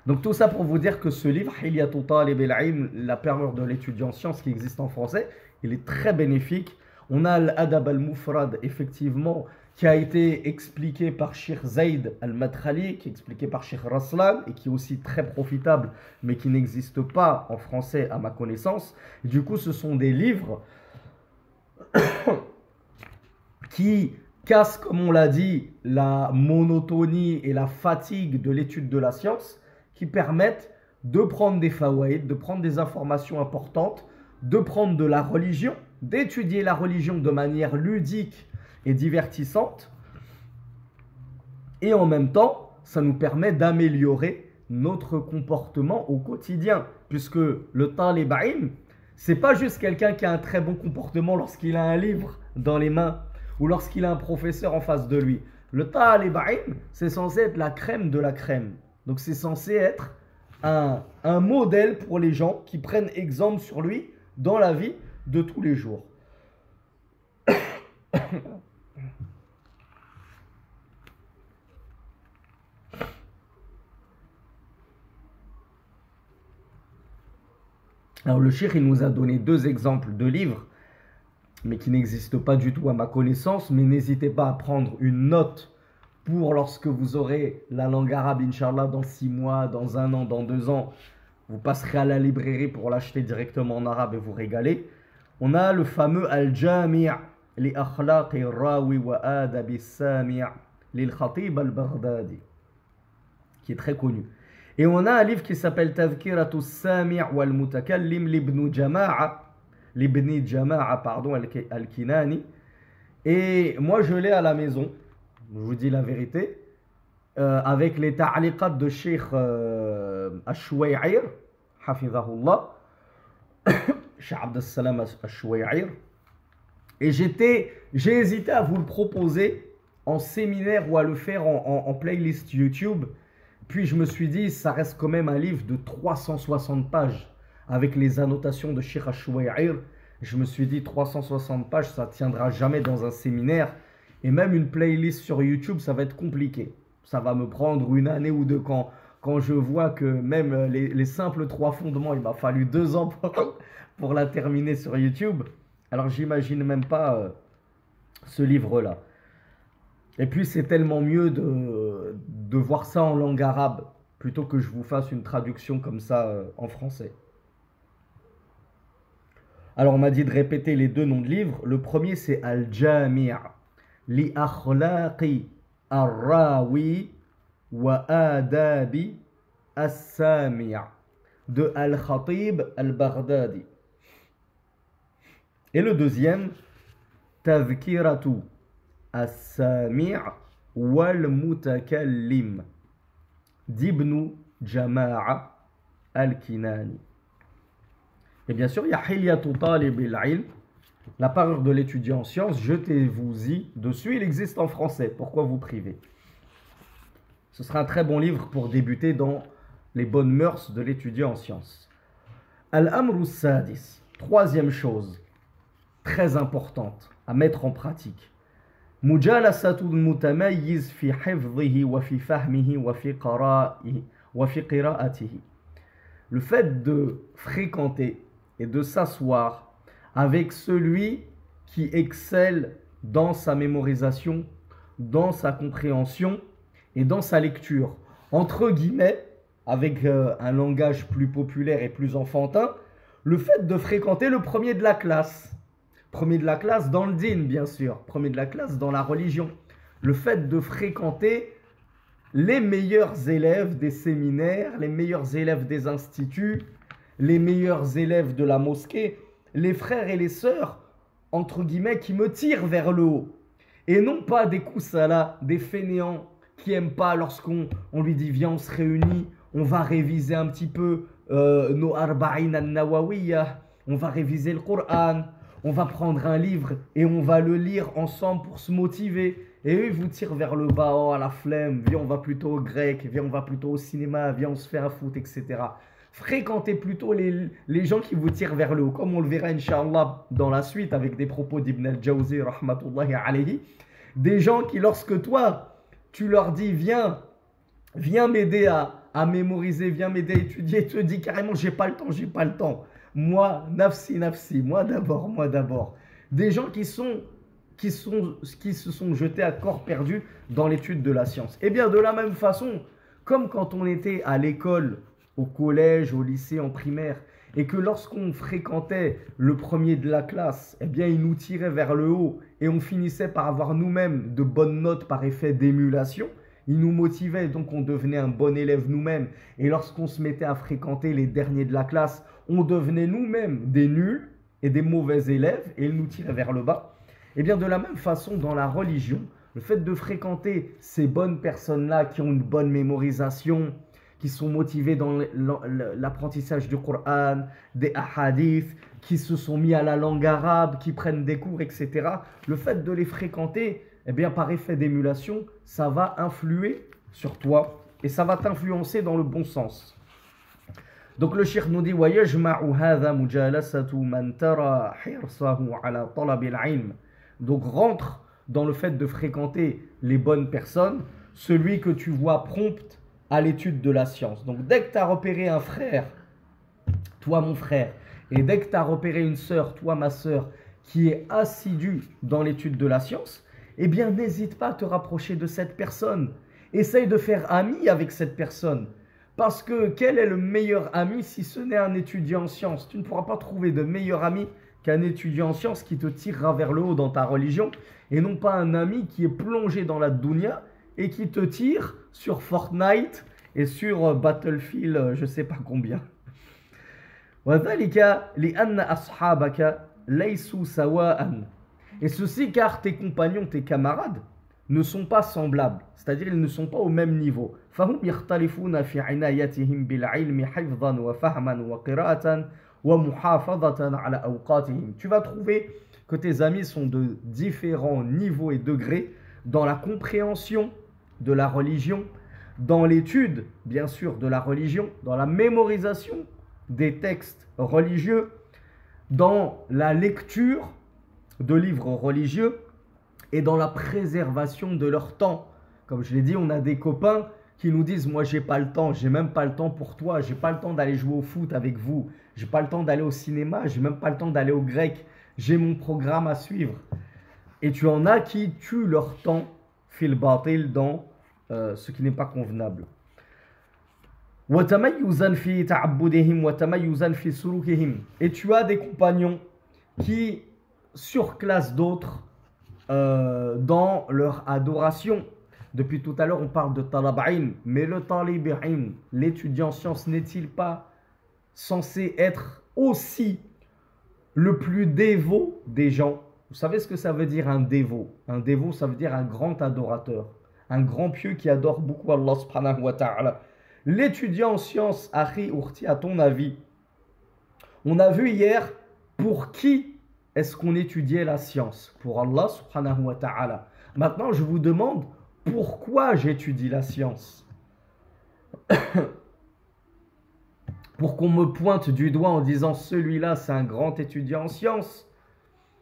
Donc tout ça pour vous dire que ce livre, Hilyatu Talib al-Ilm, la parure de l'étudiant en sciences qui existe en français, il est très bénéfique. On a l'Adab al-Mufrad, effectivement, qui a été expliqué par Cheikh Zayd al-Madkhali, qui est expliqué par Cheikh Raslan, et qui est aussi très profitable, mais qui n'existe pas en français à ma connaissance. Et du coup, ce sont des livres qui cassent, comme on l'a dit, la monotonie et la fatigue de l'étude de la science, qui permettent de prendre des fawaïd, de prendre des informations importantes, de prendre de la religion, d'étudier la religion de manière ludique et divertissante. Et en même temps, ça nous permet d'améliorer notre comportement au quotidien. Puisque le talib ilm, c'est pas juste quelqu'un qui a un très bon comportement lorsqu'il a un livre dans les mains ou lorsqu'il a un professeur en face de lui. Le talib ilm, c'est censé être la crème de la crème. Donc c'est censé être un modèle pour les gens qui prennent exemple sur lui dans la vie de tous les jours. Alors le cheikh, il nous a donné 2 exemples de livres mais qui n'existe pas du tout à ma connaissance. Mais n'hésitez pas à prendre une note pour lorsque vous aurez la langue arabe, Inch'Allah, dans 6 mois, dans 1 an, dans 2 ans. Vous passerez à la librairie pour l'acheter directement en arabe et vous régaler. On a le fameux Al-Jami' li akhlaqi rawi wa adabi sami' lil Khatib al-Baghdadi, qui est très connu. Et on a un livre qui s'appelle Tadhkiratu Sami' wal Mutakallim l'Ibn Jama'a, pardon, al-Kinani. Et moi je l'ai à la maison, je vous dis la vérité, avec les ta'liqat de Cheikh Ash-Shuway'ir, hafizahullah, Cheikh Abdessalam Ash-Shuway'ir. Et j'ai hésité à vous le proposer en séminaire ou à le faire en playlist YouTube. Puis je me suis dit, ça reste quand même un livre de 360 pages avec les annotations de Cheikh Ash-Shuway'ir. Je me suis dit, 360 pages, ça ne tiendra jamais dans un séminaire. Et même une playlist sur YouTube, ça va être compliqué. Ça va me prendre 1 année ou 2 quand je vois que même les simples 3 fondements, il m'a fallu 2 ans pour la terminer sur YouTube. Alors j'imagine même pas ce livre-là. Et puis c'est tellement mieux de voir ça en langue arabe plutôt que je vous fasse une traduction comme ça en français. Alors on m'a dit de répéter les 2 noms de livres. Le premier c'est Al-Jami' li akhlaqi ar-rawi wa adabi as-sami' de Al-Khatib al-Baghdadi. Et le deuxième, Tadhkiratu as-Sami' wal Mutakallim d'Ibn Jama'a al-Kinani. Et bien sûr, il y a Hilyatu Talib al-Ilm, la parure de l'étudiant en sciences. Jetez-vous-y dessus, il existe en français. Pourquoi vous priver? Ce sera un très bon livre pour débuter dans les bonnes mœurs de l'étudiant en sciences. Al-Amru Sadis, troisième chose très importante à mettre en pratique. Mujalasatul mutamayyiz fi hifdhihi wa fi fahmihi wa fi qira'atihi. Le fait de fréquenter et de s'asseoir avec celui qui excelle dans sa mémorisation, dans sa compréhension et dans sa lecture. Entre guillemets, avec un langage plus populaire et plus enfantin, le fait de fréquenter le premier de la classe. Premier de la classe dans le dîn, bien sûr. Premier de la classe dans la religion. Le fait de fréquenter les meilleurs élèves des séminaires, les meilleurs élèves des instituts, les meilleurs élèves de la mosquée, les frères et les sœurs, entre guillemets, qui me tirent vers le haut. Et non pas des koussalas, des fainéants qui n'aiment pas lorsqu'on lui dit viens, on se réunit, on va réviser un petit peu nos arba'in al-nawawiyah, on va réviser le Coran. On va prendre un livre et on va le lire ensemble pour se motiver. Et eux, ils vous tirent vers le bas, oh, à la flemme. Viens, on va plutôt au grec. Viens, on va plutôt au cinéma. Viens, on se fait un foot, etc. Fréquentez plutôt les gens qui vous tirent vers le haut. Comme on le verra, Inch'Allah, dans la suite, avec des propos d'Ibn al-Jawzi, rahmatullahi alayhi. Des gens qui, lorsque toi, tu leur dis, viens m'aider à mémoriser, viens m'aider à étudier, te dis carrément, j'ai pas le temps. Moi, nafsi, moi d'abord. Des gens qui se sont jetés à corps perdu dans l'étude de la science. Et bien de la même façon, comme quand on était à l'école, au collège, au lycée, en primaire, et que lorsqu'on fréquentait le premier de la classe, eh bien il nous tirait vers le haut et on finissait par avoir nous-mêmes de bonnes notes par effet d'émulation. Il nous motivait, donc on devenait un bon élève nous-mêmes. Et lorsqu'on se mettait à fréquenter les derniers de la classe, on devenait nous-mêmes des nuls et des mauvais élèves, et ils nous tiraient vers le bas. Et bien de la même façon, dans la religion, le fait de fréquenter ces bonnes personnes-là qui ont une bonne mémorisation, qui sont motivées dans l'apprentissage du Coran, des hadiths, qui se sont mis à la langue arabe, qui prennent des cours, etc. Le fait de les fréquenter, eh bien par effet d'émulation, ça va influer sur toi et ça va t'influencer dans le bon sens. Donc le cheikh nous dit وَيَجْمَعُ هَذَا مُجَالَسَةُ مَنْ تَرَى حِرْصَهُ عَلَى طَلَبِ الْعِلْمِ. Donc rentre dans le fait de fréquenter les bonnes personnes, celui que tu vois prompt à l'étude de la science. Donc dès que tu as repéré un frère, toi mon frère, et dès que tu as repéré une sœur, toi ma sœur, qui est assidu dans l'étude de la science, eh bien n'hésite pas à te rapprocher de cette personne. Essaye de faire ami avec cette personne. Parce que quel est le meilleur ami si ce n'est un étudiant en sciences? Tu ne pourras pas trouver de meilleur ami qu'un étudiant en sciences qui te tirera vers le haut dans ta religion et non pas un ami qui est plongé dans la dunya et qui te tire sur Fortnite et sur Battlefield je ne sais pas combien. Et ceci car tes compagnons, tes camarades ne sont pas semblables, c'est-à-dire ils ne sont pas au même niveau. Tu vas trouver que tes amis sont de différents niveaux et degrés dans la compréhension de la religion, dans l'étude, bien sûr, de la religion, dans la mémorisation des textes religieux, dans la lecture de livres religieux et dans la préservation de leur temps. Comme je l'ai dit, on a des copains qui nous disent « Moi, j'ai pas le temps, j'ai même pas le temps pour toi, j'ai pas le temps d'aller jouer au foot avec vous, j'ai pas le temps d'aller au cinéma, j'ai même pas le temps d'aller au grec, j'ai mon programme à suivre. » Et tu en as qui tuent leur temps fil batil dans ce qui n'est pas convenable. Et tu as des compagnons qui surclassent d'autres dans leur adoration. Depuis tout à l'heure, on parle de talab'in, mais le talib'in, l'étudiant en sciences, n'est-il pas censé être aussi le plus dévot des gens? Vous savez ce que ça veut dire un dévot? Un dévot, ça veut dire un grand adorateur, un grand pieux qui adore beaucoup Allah subhanahu wa ta'ala. L'étudiant en sciences, Akhi Urti, à ton avis, on a vu hier pour qui est-ce qu'on étudiait la science? Pour Allah subhanahu wa ta'ala. Maintenant, je vous demande pourquoi j'étudie la science. Pour qu'on me pointe du doigt en disant celui-là c'est un grand étudiant en sciences,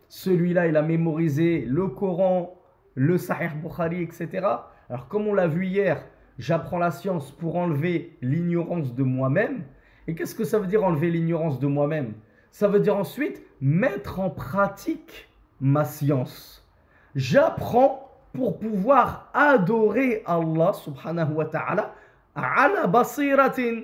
celui-là il a mémorisé le Coran, le Sahih Bukhari, etc. Alors comme on l'a vu hier, j'apprends la science pour enlever l'ignorance de moi-même. Et qu'est-ce que ça veut dire enlever l'ignorance de moi-même? Ça veut dire ensuite mettre en pratique ma science. J'apprends pour pouvoir adorer Allah subhanahu wa ta'ala ala basiratin,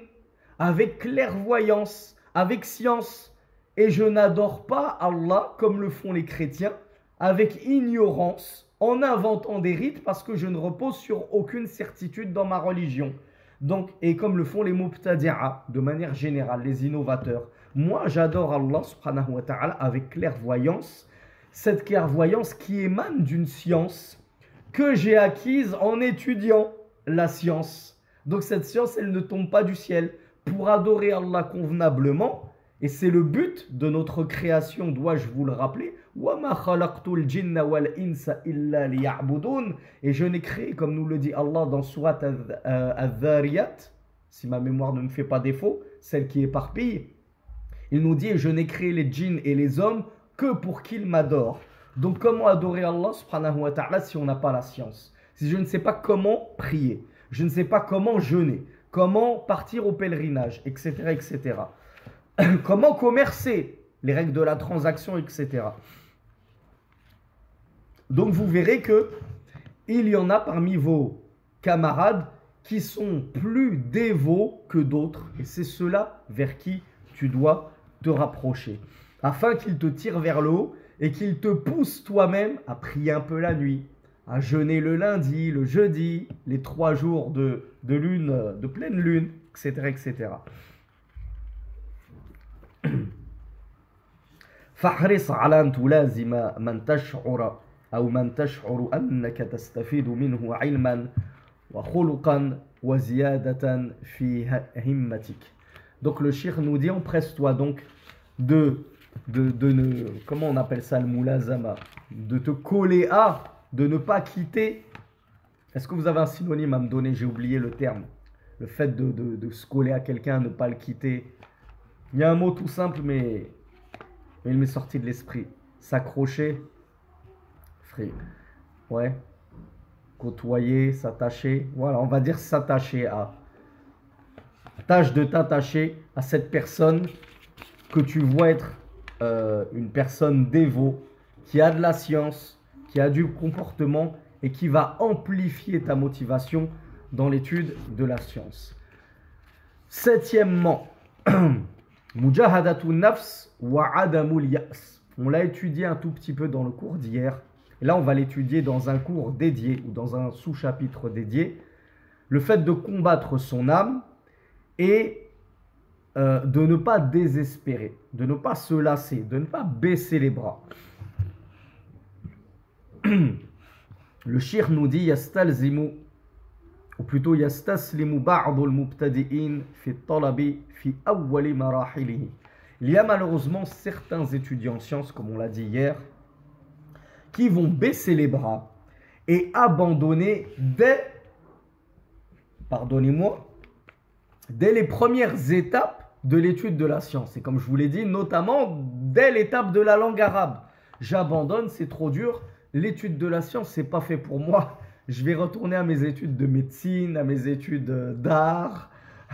avec clairvoyance, avec science. Et je n'adore pas Allah comme le font les chrétiens, avec ignorance, en inventant des rites parce que je ne repose sur aucune certitude dans ma religion. Donc, et comme le font les mubtadi'a, de manière générale, les innovateurs. Moi, j'adore Allah subhanahu wa ta'ala avec clairvoyance, cette clairvoyance qui émane d'une science que j'ai acquise en étudiant la science. Donc cette science, elle ne tombe pas du ciel. Pour adorer Allah convenablement, et c'est le but de notre création, dois-je vous le rappeler, وَمَا خَلَقْتُ الْجِنَّ وَالْإِنسَ إِلَّا لِيَعْبُدُونَ. Et je n'ai créé, comme nous le dit Allah dans Surat Al-Dhariyat, si ma mémoire ne me fait pas défaut, celle qui éparpille, il nous dit, je n'ai créé les djinns et les hommes que pour qu'ils m'adorent. Donc comment adorer Allah subhanahu wa ta'ala si on n'a pas la science? Si je ne sais pas comment prier, je ne sais pas comment jeûner, comment partir au pèlerinage, etc. etc. Comment commercer, les règles de la transaction, etc. Donc vous verrez que il y en a parmi vos camarades qui sont plus dévots que d'autres. Et c'est ceux-là vers qui tu dois te rapprocher, afin qu'ils te tirent vers le haut et qu'ils te poussent toi-même à prier un peu la nuit, à jeûner le lundi, le jeudi, les 3 jours de lune, de pleine lune, etc. etc. فاحرص على أن تلازم من تشعر أو من تشعر أنك تستفيد منه علما وخلقا وزيادة في همتك. Donc le shir nous dit, empresse-toi donc de comment on appelle ça, le mulazama, de te coller à, de ne pas quitter. Est-ce que vous avez un synonyme à me donner? J'ai oublié le terme. Le fait de se coller à quelqu'un, ne pas le quitter. Il y a un mot tout simple, mais il m'est sorti de l'esprit. S'accrocher. Frère. Ouais. Côtoyer, s'attacher. Voilà, on va dire s'attacher à. Tâche de t'attacher à cette personne que tu vois être une personne dévot, qui a de la science, qui a du comportement et qui va amplifier ta motivation dans l'étude de la science. Septièmement, Mujahadatu nafs wa adamul ya's. On l'a étudié un tout petit peu dans le cours d'hier. Et là, on va l'étudier dans un cours dédié ou dans un sous-chapitre dédié. Le fait de combattre son âme et de ne pas désespérer, de ne pas se lasser, de ne pas baisser les bras. Le shir nous dit yastalzimu, ou plutôt yastaslimu ba'dul mubtadi'in fi talabi fi awwali marahilihi. Il y a malheureusement certains étudiants en sciences, comme on l'a dit hier, qui vont baisser les bras et abandonner dès les premières étapes de l'étude de la science. Et comme je vous l'ai dit, notamment dès l'étape de la langue arabe. J'abandonne, c'est trop dur. L'étude de la science, c'est pas fait pour moi. Je vais retourner à mes études de médecine, à mes études d'art,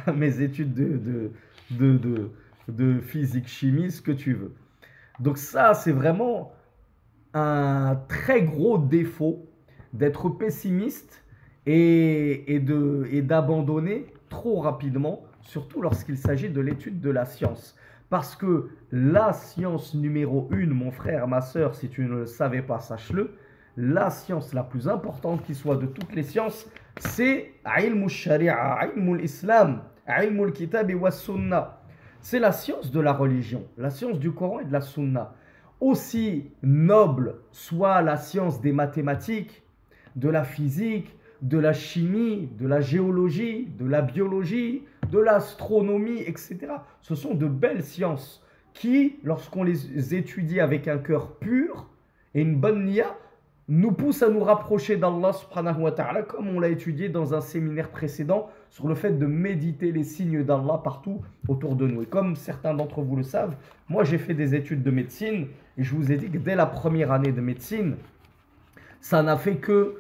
à mes études de physique, chimie, ce que tu veux. Donc ça, c'est vraiment un très gros défaut d'être pessimiste et d'abandonner trop rapidement, surtout lorsqu'il s'agit de l'étude de la science. Parce que la science numéro 1, mon frère, ma soeur, si tu ne le savais pas, sache-le, la science la plus importante qui soit de toutes les sciences, c'est ilm sharia, ilm islam, ilm kitab wa sunnah. C'est la science de la religion, la science du Coran et de la sunna. Aussi noble soit la science des mathématiques, de la physique, de la chimie, de la géologie, de la biologie, de l'astronomie, etc. Ce sont de belles sciences qui, lorsqu'on les étudie avec un cœur pur et une bonne niya, nous poussent à nous rapprocher d'Allah subhanahu wa ta'ala, comme on l'a étudié dans un séminaire précédent sur le fait de méditer les signes d'Allah partout autour de nous. Et comme certains d'entre vous le savent, moi j'ai fait des études de médecine et je vous ai dit que dès la première année de médecine, ça n'a fait que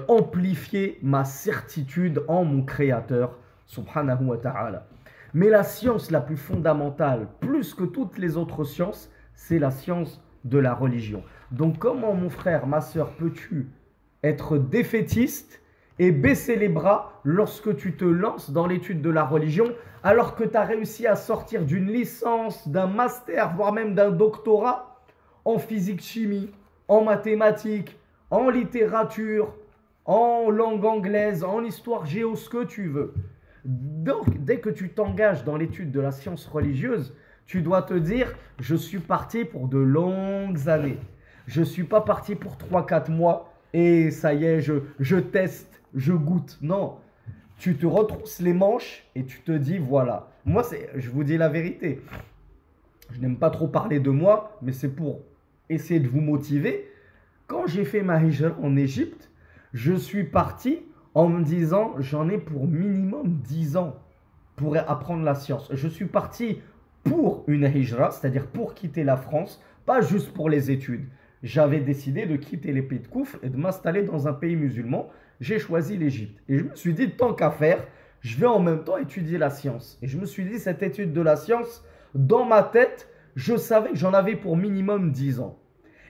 amplifier ma certitude en mon Créateur subhanahu wa ta'ala. Mais la science la plus fondamentale, plus que toutes les autres sciences, c'est la science de la religion. Donc comment, mon frère, ma soeur, peux-tu être défaitiste et baisser les bras lorsque tu te lances dans l'étude de la religion, alors que tu as réussi à sortir d'une licence, d'un master, voire même d'un doctorat en physique-chimie, en mathématiques, en littérature, en langue anglaise, en histoire géo, ce que tu veux. Donc, dès que tu t'engages dans l'étude de la science religieuse, tu dois te dire, je suis parti pour de longues années. Je ne suis pas parti pour 3-4 mois et ça y est, je teste, je goûte. Non, tu te retrousses les manches et tu te dis, voilà. Moi, je vous dis la vérité. Je n'aime pas trop parler de moi, mais c'est pour essayer de vous motiver. Quand j'ai fait ma hijra en Égypte, je suis parti en me disant, j'en ai pour minimum 10 ans pour apprendre la science. Je suis parti pour une hijra, c'est-à-dire pour quitter la France, pas juste pour les études. J'avais décidé de quitter les pays de Koufr et de m'installer dans un pays musulman. J'ai choisi l'Égypte. Et je me suis dit, tant qu'à faire, je vais en même temps étudier la science. Et je me suis dit, cette étude de la science, dans ma tête, je savais que j'en avais pour minimum 10 ans.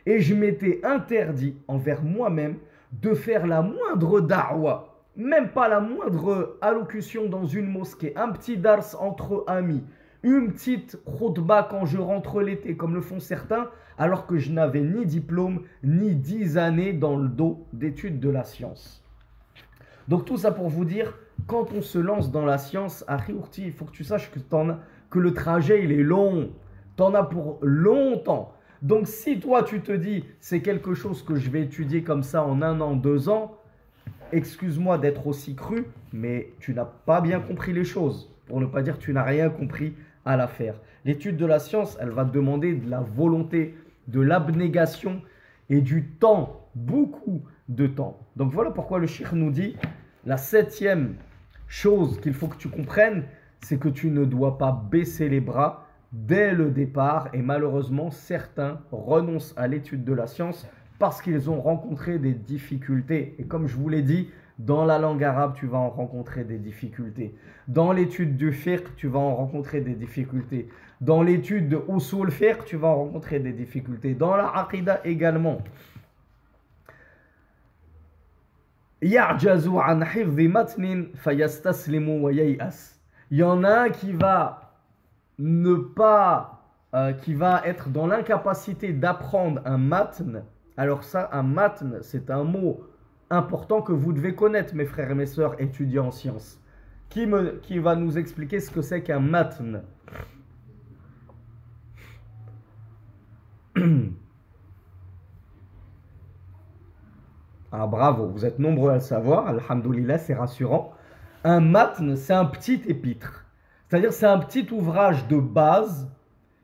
Et je m'étais interdit envers moi-même de faire la moindre da'wa, même pas la moindre allocution dans une mosquée, un petit dars entre amis, une petite khutba quand je rentre l'été, comme le font certains, alors que je n'avais ni diplôme, ni 10 années dans le dos d'études de la science. Donc tout ça pour vous dire, quand on se lance dans la science, Akhi-Ourti, il faut que tu saches que le trajet, il est long. Tu en as pour longtemps. Donc si toi, tu te dis, c'est quelque chose que je vais étudier comme ça en 1 an, 2 ans, excuse-moi d'être aussi cru, mais tu n'as pas bien compris les choses. Pour ne pas dire que tu n'as rien compris à l'affaire. L'étude de la science, elle va demander de la volonté, de l'abnégation et du temps, beaucoup de temps. Donc voilà pourquoi le cheikh nous dit, la 7e chose qu'il faut que tu comprennes, c'est que tu ne dois pas baisser les bras dès le départ. Et malheureusement, certains renoncent à l'étude de la science parce qu'ils ont rencontré des difficultés. Et comme je vous l'ai dit, dans la langue arabe, tu vas en rencontrer des difficultés. Dans l'étude du fiqh, tu vas en rencontrer des difficultés. Dans l'étude de Usul Fiqh, tu vas rencontrer des difficultés. Dans la Aqida également. يعجز عن حفظ متن فيستسلم وييأس. Il y en a un qui va ne pas, qui va être dans l'incapacité d'apprendre un matn. Alors ça, un matn, c'est un mot important que vous devez connaître, mes frères et mes sœurs étudiants en sciences. Qui va nous expliquer ce que c'est qu'un matn? Ah bravo, vous êtes nombreux à le savoir, alhamdoulilah, c'est rassurant. Un matn, c'est un petit épître. C'est-à-dire c'est un petit ouvrage de base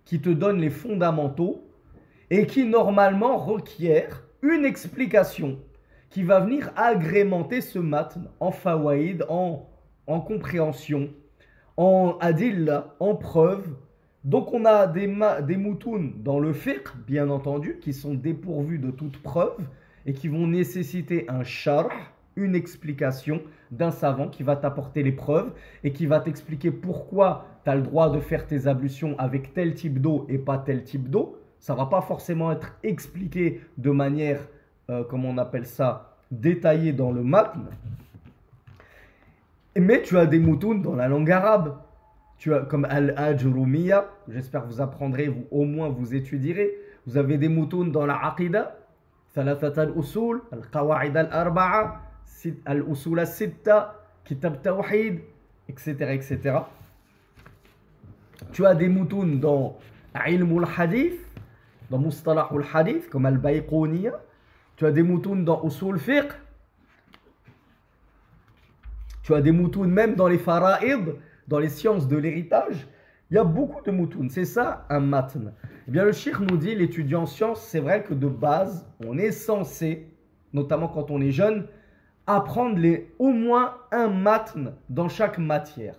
qui te donne les fondamentaux et qui normalement requiert une explication qui va venir agrémenter ce matn en fawaïd, en compréhension, en adilla, en preuve. Donc on a des moutouns dans le fiqh, bien entendu, qui sont dépourvus de toute preuve et qui vont nécessiter un sharh, une explication d'un savant qui va t'apporter les preuves et qui va t'expliquer pourquoi tu as le droit de faire tes ablutions avec tel type d'eau et pas tel type d'eau. Ça ne va pas forcément être expliqué de manière, comment on appelle ça, détaillée dans le matn. Mais tu as des moutouns dans la langue arabe. Tu as comme Al-Ajurumiyya, j'espère que vous apprendrez, vous, au moins vous étudierez. Vous avez des moutouns dans la Aqida, Thalathat al-Usul, Al-Qawa'id al-Arba'a, Al-Usul al-Sitta, Kitab Tawhid, etc., etc. Tu as des moutouns dans Ilm al-Hadith, dans Mustalah al-Hadith, comme Al-Bayqouniyya. Tu as des moutouns dans Usul Fiqh. Tu as des moutouns même dans les Fara'id, dans les sciences de l'héritage. Il y a beaucoup de moutouns. C'est ça un matn. Eh bien, le cheikh nous dit, l'étudiant en sciences, c'est vrai que de base, on est censé, notamment quand on est jeune, apprendre au moins un matn dans chaque matière.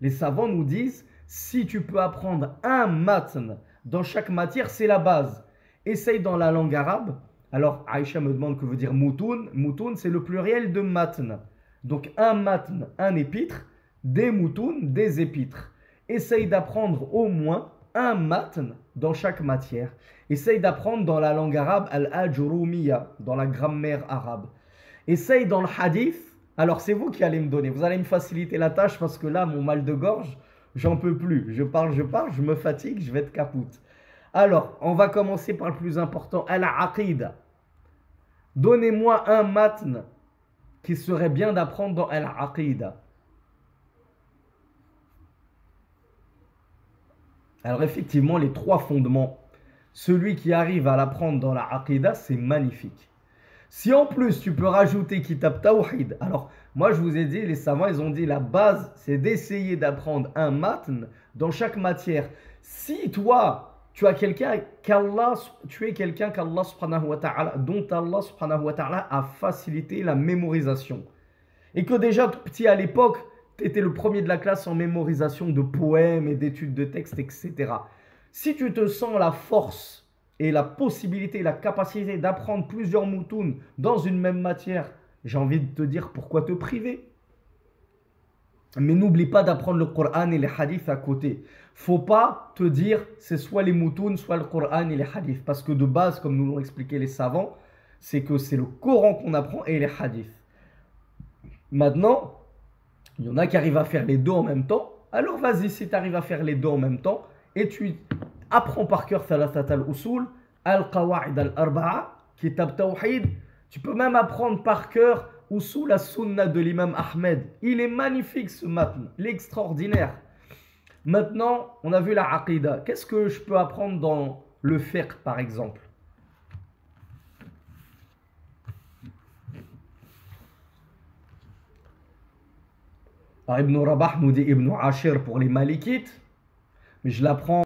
Les savants nous disent, si tu peux apprendre un matn dans chaque matière, c'est la base. Essaye dans la langue arabe. Alors, Aïcha me demande que veut dire moutoun. Moutoun, c'est le pluriel de matn. Donc, un matn, un épître, des moutouns, des épîtres. Essaye d'apprendre au moins un matn dans chaque matière. Essaye d'apprendre dans la langue arabe al-ajurumiyya, dans la grammaire arabe. Essaye dans le hadith. Alors, c'est vous qui allez me donner. Vous allez me faciliter la tâche parce que là, mon mal de gorge, j'en peux plus. Je parle, je me fatigue, je vais être capoute. Alors, on va commencer par le plus important, al-aqida. Donnez-moi un matn qui serait bien d'apprendre dans al-aqida. Alors effectivement, les trois fondements, celui qui arrive à l'apprendre dans la aqida, c'est magnifique. Si en plus tu peux rajouter Kitab Tawhid, alors moi je vous ai dit, les savants ils ont dit la base c'est d'essayer d'apprendre un matn dans chaque matière. Si toi tu es quelqu'un qu'Allah subhanahu wa ta'ala, dont Allah subhanahu wa ta'ala a facilité la mémorisation, et que déjà tout petit à l'époque, tu étais le premier de la classe en mémorisation de poèmes et d'études de textes, etc. Si tu te sens la force et la possibilité, la capacité d'apprendre plusieurs moutouns dans une même matière, j'ai envie de te dire pourquoi te priver. Mais n'oublie pas d'apprendre le Coran et les hadiths à côté. Faut pas te dire c'est soit les moutouns, soit le Coran et les hadiths. Parce que de base, comme nous l'ont expliqué les savants, c'est que c'est le Coran qu'on apprend et les hadiths. Maintenant, il y en a qui arrivent à faire les deux en même temps. Alors vas-y, si tu arrives à faire les deux en même temps, et tu apprends par cœur Thalathat al-Usul, Al-Qawa'id al-Arba'a, Kitab Tawhid. Tu peux même apprendre par cœur Usul al-Sunnah de l'imam Ahmed. Il est magnifique ce matn, il est extraordinaire. Maintenant, on a vu la Aqida. Qu'est-ce que je peux apprendre dans le fiqh par exemple? Alors, Ibn Rabah nous dit Ibn Ashir pour les Malikites, mais je l'apprends.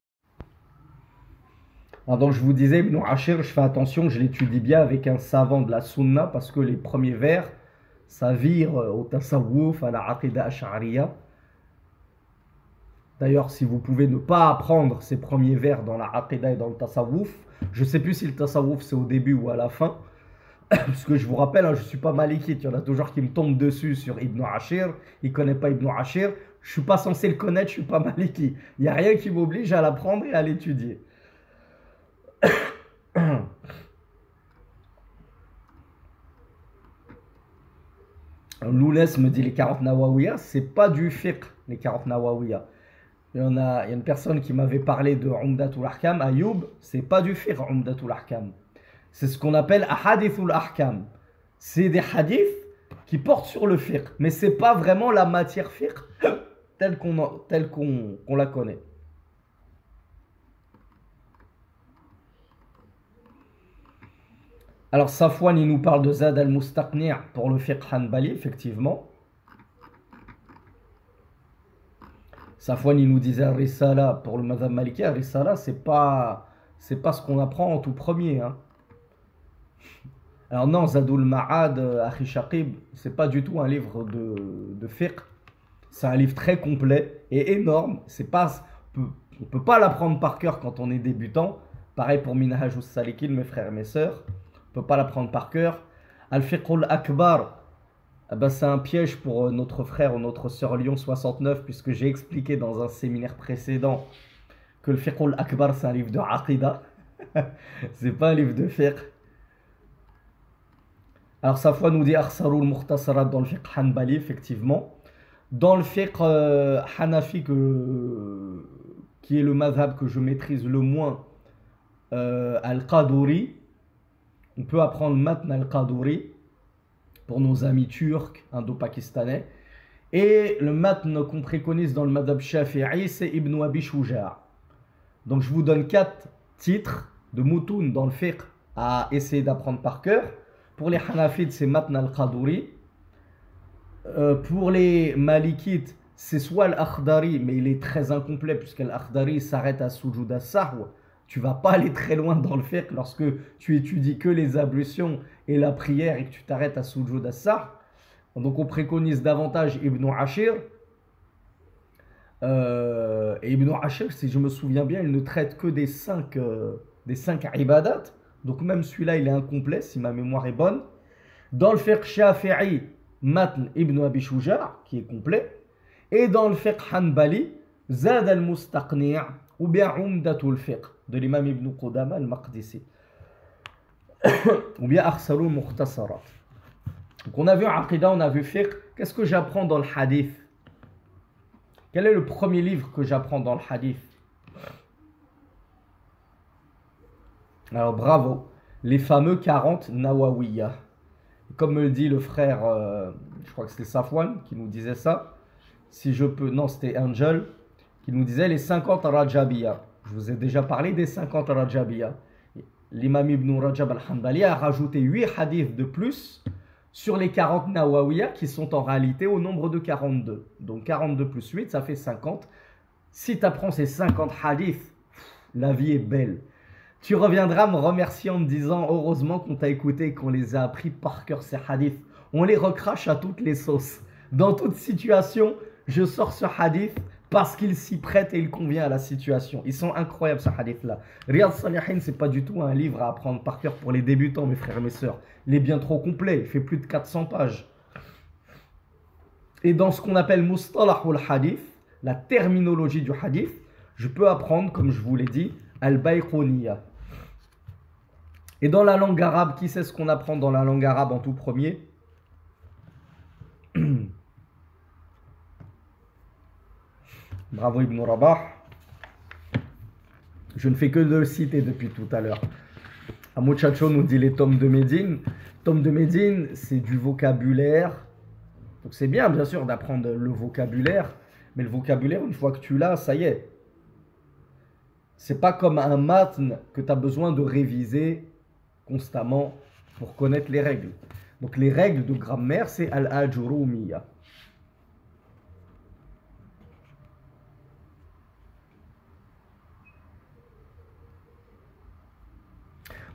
Donc je vous disais, Ibn Ashir, je fais attention, je l'étudie bien avec un savant de la Sunna, parce que les premiers vers, ça vire au tasawwuf, à la Aqida Ash'ariya. D'ailleurs, si vous pouvez ne pas apprendre ces premiers vers dans la Aqida et dans le tasawwuf, je ne sais plus si le tasawwuf c'est au début ou à la fin, parce que je vous rappelle, je ne suis pas malikite, il y en a toujours qui me tombent dessus sur Ibn Ashir, il ne connaît pas Ibn Ashir, Je suis pas censé le connaître, je suis pas maliki. Il n'y a rien qui m'oblige à l'apprendre et à l'étudier. Loulès me dit les 40 Nawawiya, c'est pas du fiqh, les 40 Nawawiya. Il y a une personne qui m'avait parlé de Umdatul Ahkam, Ayoub, c'est pas du fiqh, Umdatul Ahkam. C'est ce qu'on appelle Ahadithul Ahkam. C'est des hadiths qui portent sur le fiqh, mais c'est pas vraiment la matière fiqh telle qu'on la connaît. Alors Safwan, il nous parle de Zad al-Mustaqni' pour le fiqh Hanbali, effectivement. Safwan, il nous disait Risala pour le madhab maliki. Risala, c'est pas ce qu'on apprend en tout premier. Hein. Alors non, Zadul Ma'ad, Akhi Shaqib, c'est pas du tout un livre de fiqh. C'est un livre très complet et énorme. On peut pas l'apprendre par cœur quand on est débutant. Pareil pour Minhaj Salikin, mes frères et mes sœurs. On peut pas l'apprendre par cœur. Al-Fiqh al-Akbar, c'est un piège pour notre frère ou notre sœur Lyon 69, puisque j'ai expliqué dans un séminaire précédent que le Fiqh al-Akbar, c'est un livre de Aqida. C'est pas un livre de fiqh. Alors, Safwa nous dit Akhsarul Mukhtasarat dans le fiqh Hanbali, effectivement. Dans le fiqh Hanafi, qui est le madhab que je maîtrise le moins, Al-Qadouri, on peut apprendre Matn Al-Qadouri pour nos amis turcs, indo-pakistanais. Et le matn qu'on préconise dans le madhab Shafi'i, c'est Ibn Abi Shuja'. Donc je vous donne 4 titres de Moutoun dans le fiqh à essayer d'apprendre par cœur. Pour les Hanafites, c'est Matn al-Qadouri. Pour les Malikites, c'est soit al-Akhdari, mais il est très incomplet puisqu'al-Akhdari s'arrête à Sujud as-Sahw. Tu vas pas aller très loin dans le fiqh lorsque tu étudies que les ablutions et la prière et que tu t'arrêtes à Sujud as-Sahw. Donc on préconise davantage Ibn Ashir. Et Ibn Ashir, si je me souviens bien, il ne traite que des 5 ibadat. Donc même celui-là, il est incomplet si ma mémoire est bonne. Dans le fiqh Shafi'i, Matn Ibn Abi Shuja' qui est complet. Et dans le fiqh Hanbali, Zad al-Mustaqni' ou bien Umdatul Fiqh de l'imam Ibn Qudama al-Maqdisi. Ou bien Akhsarul Mukhtasarat. Donc on a vu Aqidah, on a vu Fiqh. Qu'est-ce que j'apprends dans le hadith? Quel est le premier livre que j'apprends dans le hadith? Alors bravo, les fameux 40 Nawawiya. Comme me le dit le frère, je crois que c'était Safwan qui nous disait ça. Si je peux, non c'était Angel qui nous disait les 50 Rajabiya. Je vous ai déjà parlé des 50 Rajabiya. L'imam Ibn Rajab al-Hanbali a rajouté 8 hadiths de plus sur les 40 Nawawiya qui sont en réalité au nombre de 42. Donc 42 plus 8, ça fait 50. Si tu apprends ces 50 hadiths, la vie est belle. Tu reviendras me remercier en me disant heureusement qu'on t'a écouté et qu'on les a appris par cœur ces hadiths. On les recrache à toutes les sauces. Dans toute situation, je sors ce hadith parce qu'il s'y prête et il convient à la situation. Ils sont incroyables ce hadith-là. Riyad Salihin, c'est pas du tout un livre à apprendre par cœur pour les débutants, mes frères et mes sœurs. Il est bien trop complet, il fait plus de 400 pages. Et dans ce qu'on appelle Mustalahul Hadith, la terminologie du hadith, je peux apprendre, comme je vous l'ai dit, Al-Bayquniya. Et dans la langue arabe, qui sait ce qu'on apprend dans la langue arabe en tout premier? Bravo Ibn Rabah. Je ne fais que de le citer depuis tout à l'heure. Un muchacho nous dit les tomes de Médine. Tomes de Médine, c'est du vocabulaire. Donc c'est bien sûr d'apprendre le vocabulaire. Mais le vocabulaire, une fois que tu l'as, ça y est. C'est pas comme un matn que tu as besoin de réviser constamment pour connaître les règles. Donc les règles de grammaire, c'est al-ajurumiyya.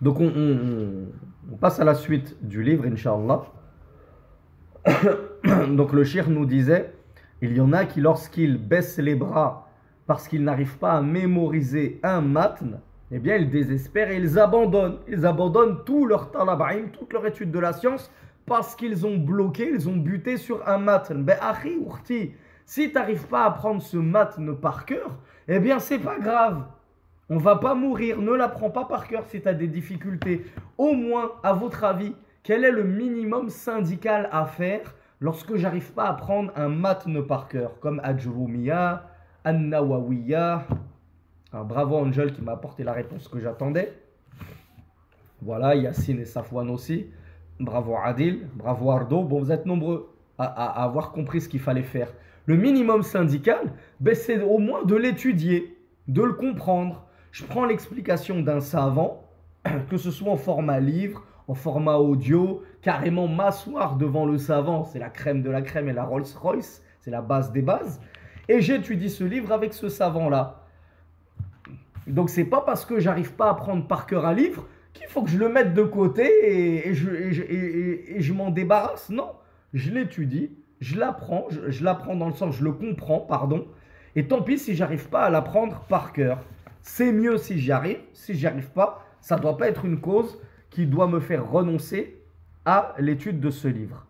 Donc on passe à la suite du livre, Inch'Allah. Donc le cheikh nous disait, il y en a qui lorsqu'ils baissent les bras parce qu'ils n'arrivent pas à mémoriser un matn, eh bien ils désespèrent et ils abandonnent. Ils abandonnent tout leur talab'im, toute leur étude de la science parce qu'ils ont bloqué, ils ont buté sur un matn. Ben akhi, ukhti, Si tu n'arrives pas à apprendre ce matn par cœur, eh bien, c'est pas grave. On va pas mourir. Ne l'apprends pas par cœur si tu as des difficultés. Au moins, à votre avis, quel est le minimum syndical à faire lorsque j'arrive pas à apprendre un matn par cœur, comme Ajrumiya, An-Nawawiya. Bravo Angel qui m'a apporté la réponse que j'attendais. Voilà, Yassine et Safwan aussi. Bravo Adil, bravo Ardo. Bon, vous êtes nombreux à avoir compris ce qu'il fallait faire. Le minimum syndical, ben, c'est au moins de l'étudier, de le comprendre. Je prends l'explication d'un savant, que ce soit en format livre, en format audio, carrément m'asseoir devant le savant, c'est la crème de la crème et la Rolls-Royce, c'est la base des bases. Et j'étudie ce livre avec ce savant-là. Donc, c'est pas parce que j'arrive pas à apprendre par cœur un livre qu'il faut que je le mette de côté et je m'en débarrasse. Non, je l'étudie, je l'apprends dans le sens, je le comprends, pardon. Et tant pis si j'arrive pas à l'apprendre par cœur. C'est mieux si j'y arrive. Si j'y arrive pas, ça ne doit pas être une cause qui doit me faire renoncer à l'étude de ce livre.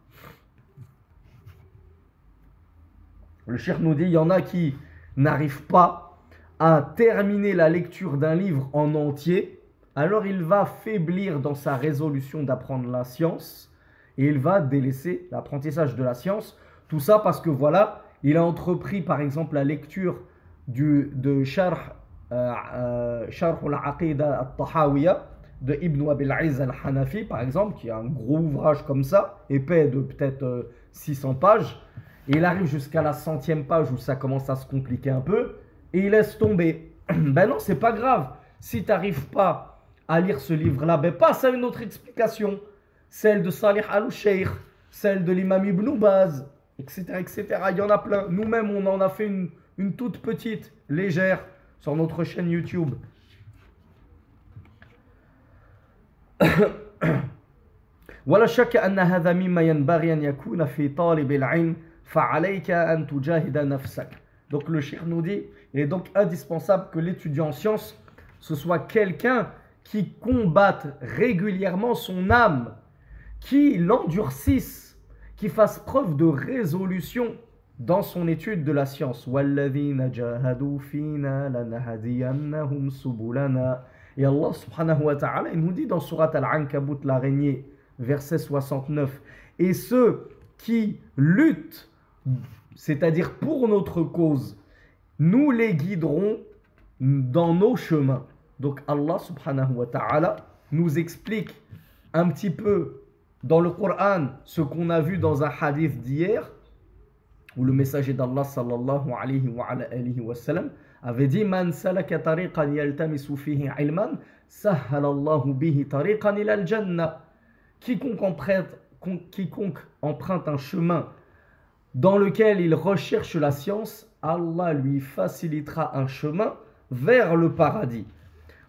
Le cheikh nous dit, il y en a qui n'arrivent pas à terminer la lecture d'un livre en entier, alors il va faiblir dans sa résolution d'apprendre la science et il va délaisser l'apprentissage de la science. Tout ça parce que voilà, il a entrepris par exemple la lecture de Sharh al-Aqida al-Tahawiyya de Ibn Abil Izz al-Hanafi par exemple, qui est un gros ouvrage comme ça, épais de peut-être 600 pages, et il arrive jusqu'à la 100e page où ça commence à se compliquer un peu, et il laisse tomber. Ben non, c'est pas grave. Si tu n'arrives pas à lire ce livre-là, ben passe à une autre explication. Celle de Salih al-Sheikh, celle de l'imam Ibn Baz, etc., etc. Il y en a plein. Nous-mêmes, on en a fait une toute petite, légère, sur notre chaîne YouTube. ولا شك أن هذا مما ينبغي أن يكون في طالب العلم فعليك أن تجاهد نفسك. Donc le cheikh nous dit, il est donc indispensable que l'étudiant en sciences, ce soit quelqu'un qui combatte régulièrement son âme, qui l'endurcisse, qui fasse preuve de résolution dans son étude de la science. وَالَّذِينَ جَاهَدُوا فِينَا لَنَهْدِيَنَّهُمْ سُبُلَنَا. Et Allah subhanahu wa ta'ala, il nous dit dans Surat Al-Ankabut, l'araignée, verset 69, et ceux qui luttent, c'est-à-dire pour notre cause, nous les guiderons dans nos chemins. Donc Allah subhanahu wa ta'ala nous explique un petit peu dans le Coran ce qu'on a vu dans un hadith d'hier, où le messager d'Allah sallallahu alayhi wa sallam avait dit Man salaka tariqan yaltamisu fihi ilman sahhalallahu bihi tariqan ila al-jannah. Quiconque emprunte un chemin dans lequel il recherche la science, Allah lui facilitera un chemin vers le paradis.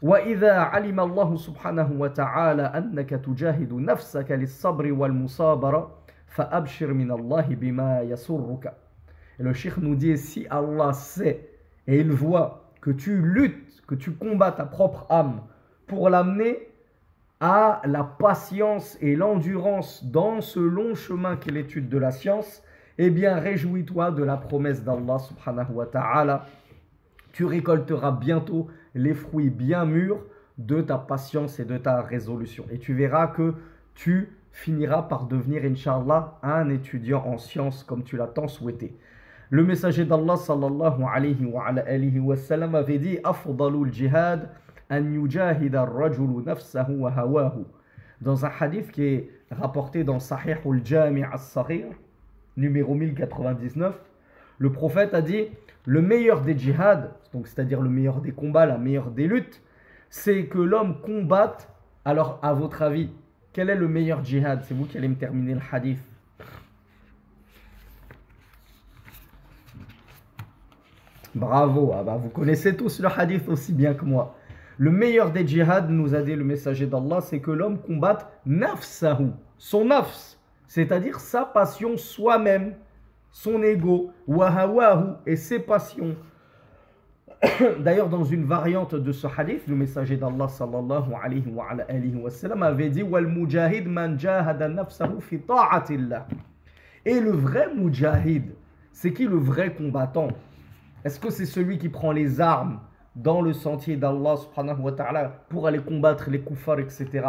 وَإِذَا عَلِمَ اللَّهُ سُبْحَانَهُ وَتَعَالَى أَنَّكَ تُجَاهِدُ نَفْسَكَ لِلصَّبْرِ وَالْمُصَابَرَةِ فَأَبْشِرْ مِنَ اللَّهِ بِمَا يَسُرُّكَ. Et le cheikh nous dit, si Allah sait et il voit que tu luttes, que tu combats ta propre âme pour l'amener à la patience et l'endurance dans ce long chemin qu'est l'étude de la science, eh bien réjouis-toi de la promesse d'Allah subhanahu wa ta'ala. Tu récolteras bientôt les fruits bien mûrs de ta patience et de ta résolution. Et tu verras que tu finiras par devenir, Inch'Allah, un étudiant en sciences comme tu l'as tant souhaité. Le messager d'Allah sallallahu alayhi wa sallam avait dit « Afdalul jihad an yujahida ar-rajulu nafsahu wa hawahu » dans un hadith qui est rapporté dans Sahih al-Jami' as-Saghir, numéro 1099, le prophète a dit le meilleur des djihad, donc c'est-à-dire le meilleur des combats, la meilleure des luttes, c'est que l'homme combatte. Alors, à votre avis, quel est le meilleur djihad? C'est vous qui allez me terminer le hadith. Bravo, ah bah vous connaissez tous le hadith aussi bien que moi. Le meilleur des djihad, nous a dit le messager d'Allah, c'est que l'homme combatte nafsahu, son nafs, c'est-à-dire sa passion soi-même, son ego, wahawahu et ses passions. D'ailleurs, dans une variante de ce hadith, le messager d'Allah sallallahu alayhi wa sallam avait dit wal mujahid man jahada nafsahu fi ta'atillah. Et le vrai mujahid, C'est qui le vrai combattant? Est-ce que c'est celui qui prend les armes dans le sentier d'Allah subhanahu wa ta'ala pour aller combattre les kuffars, etc.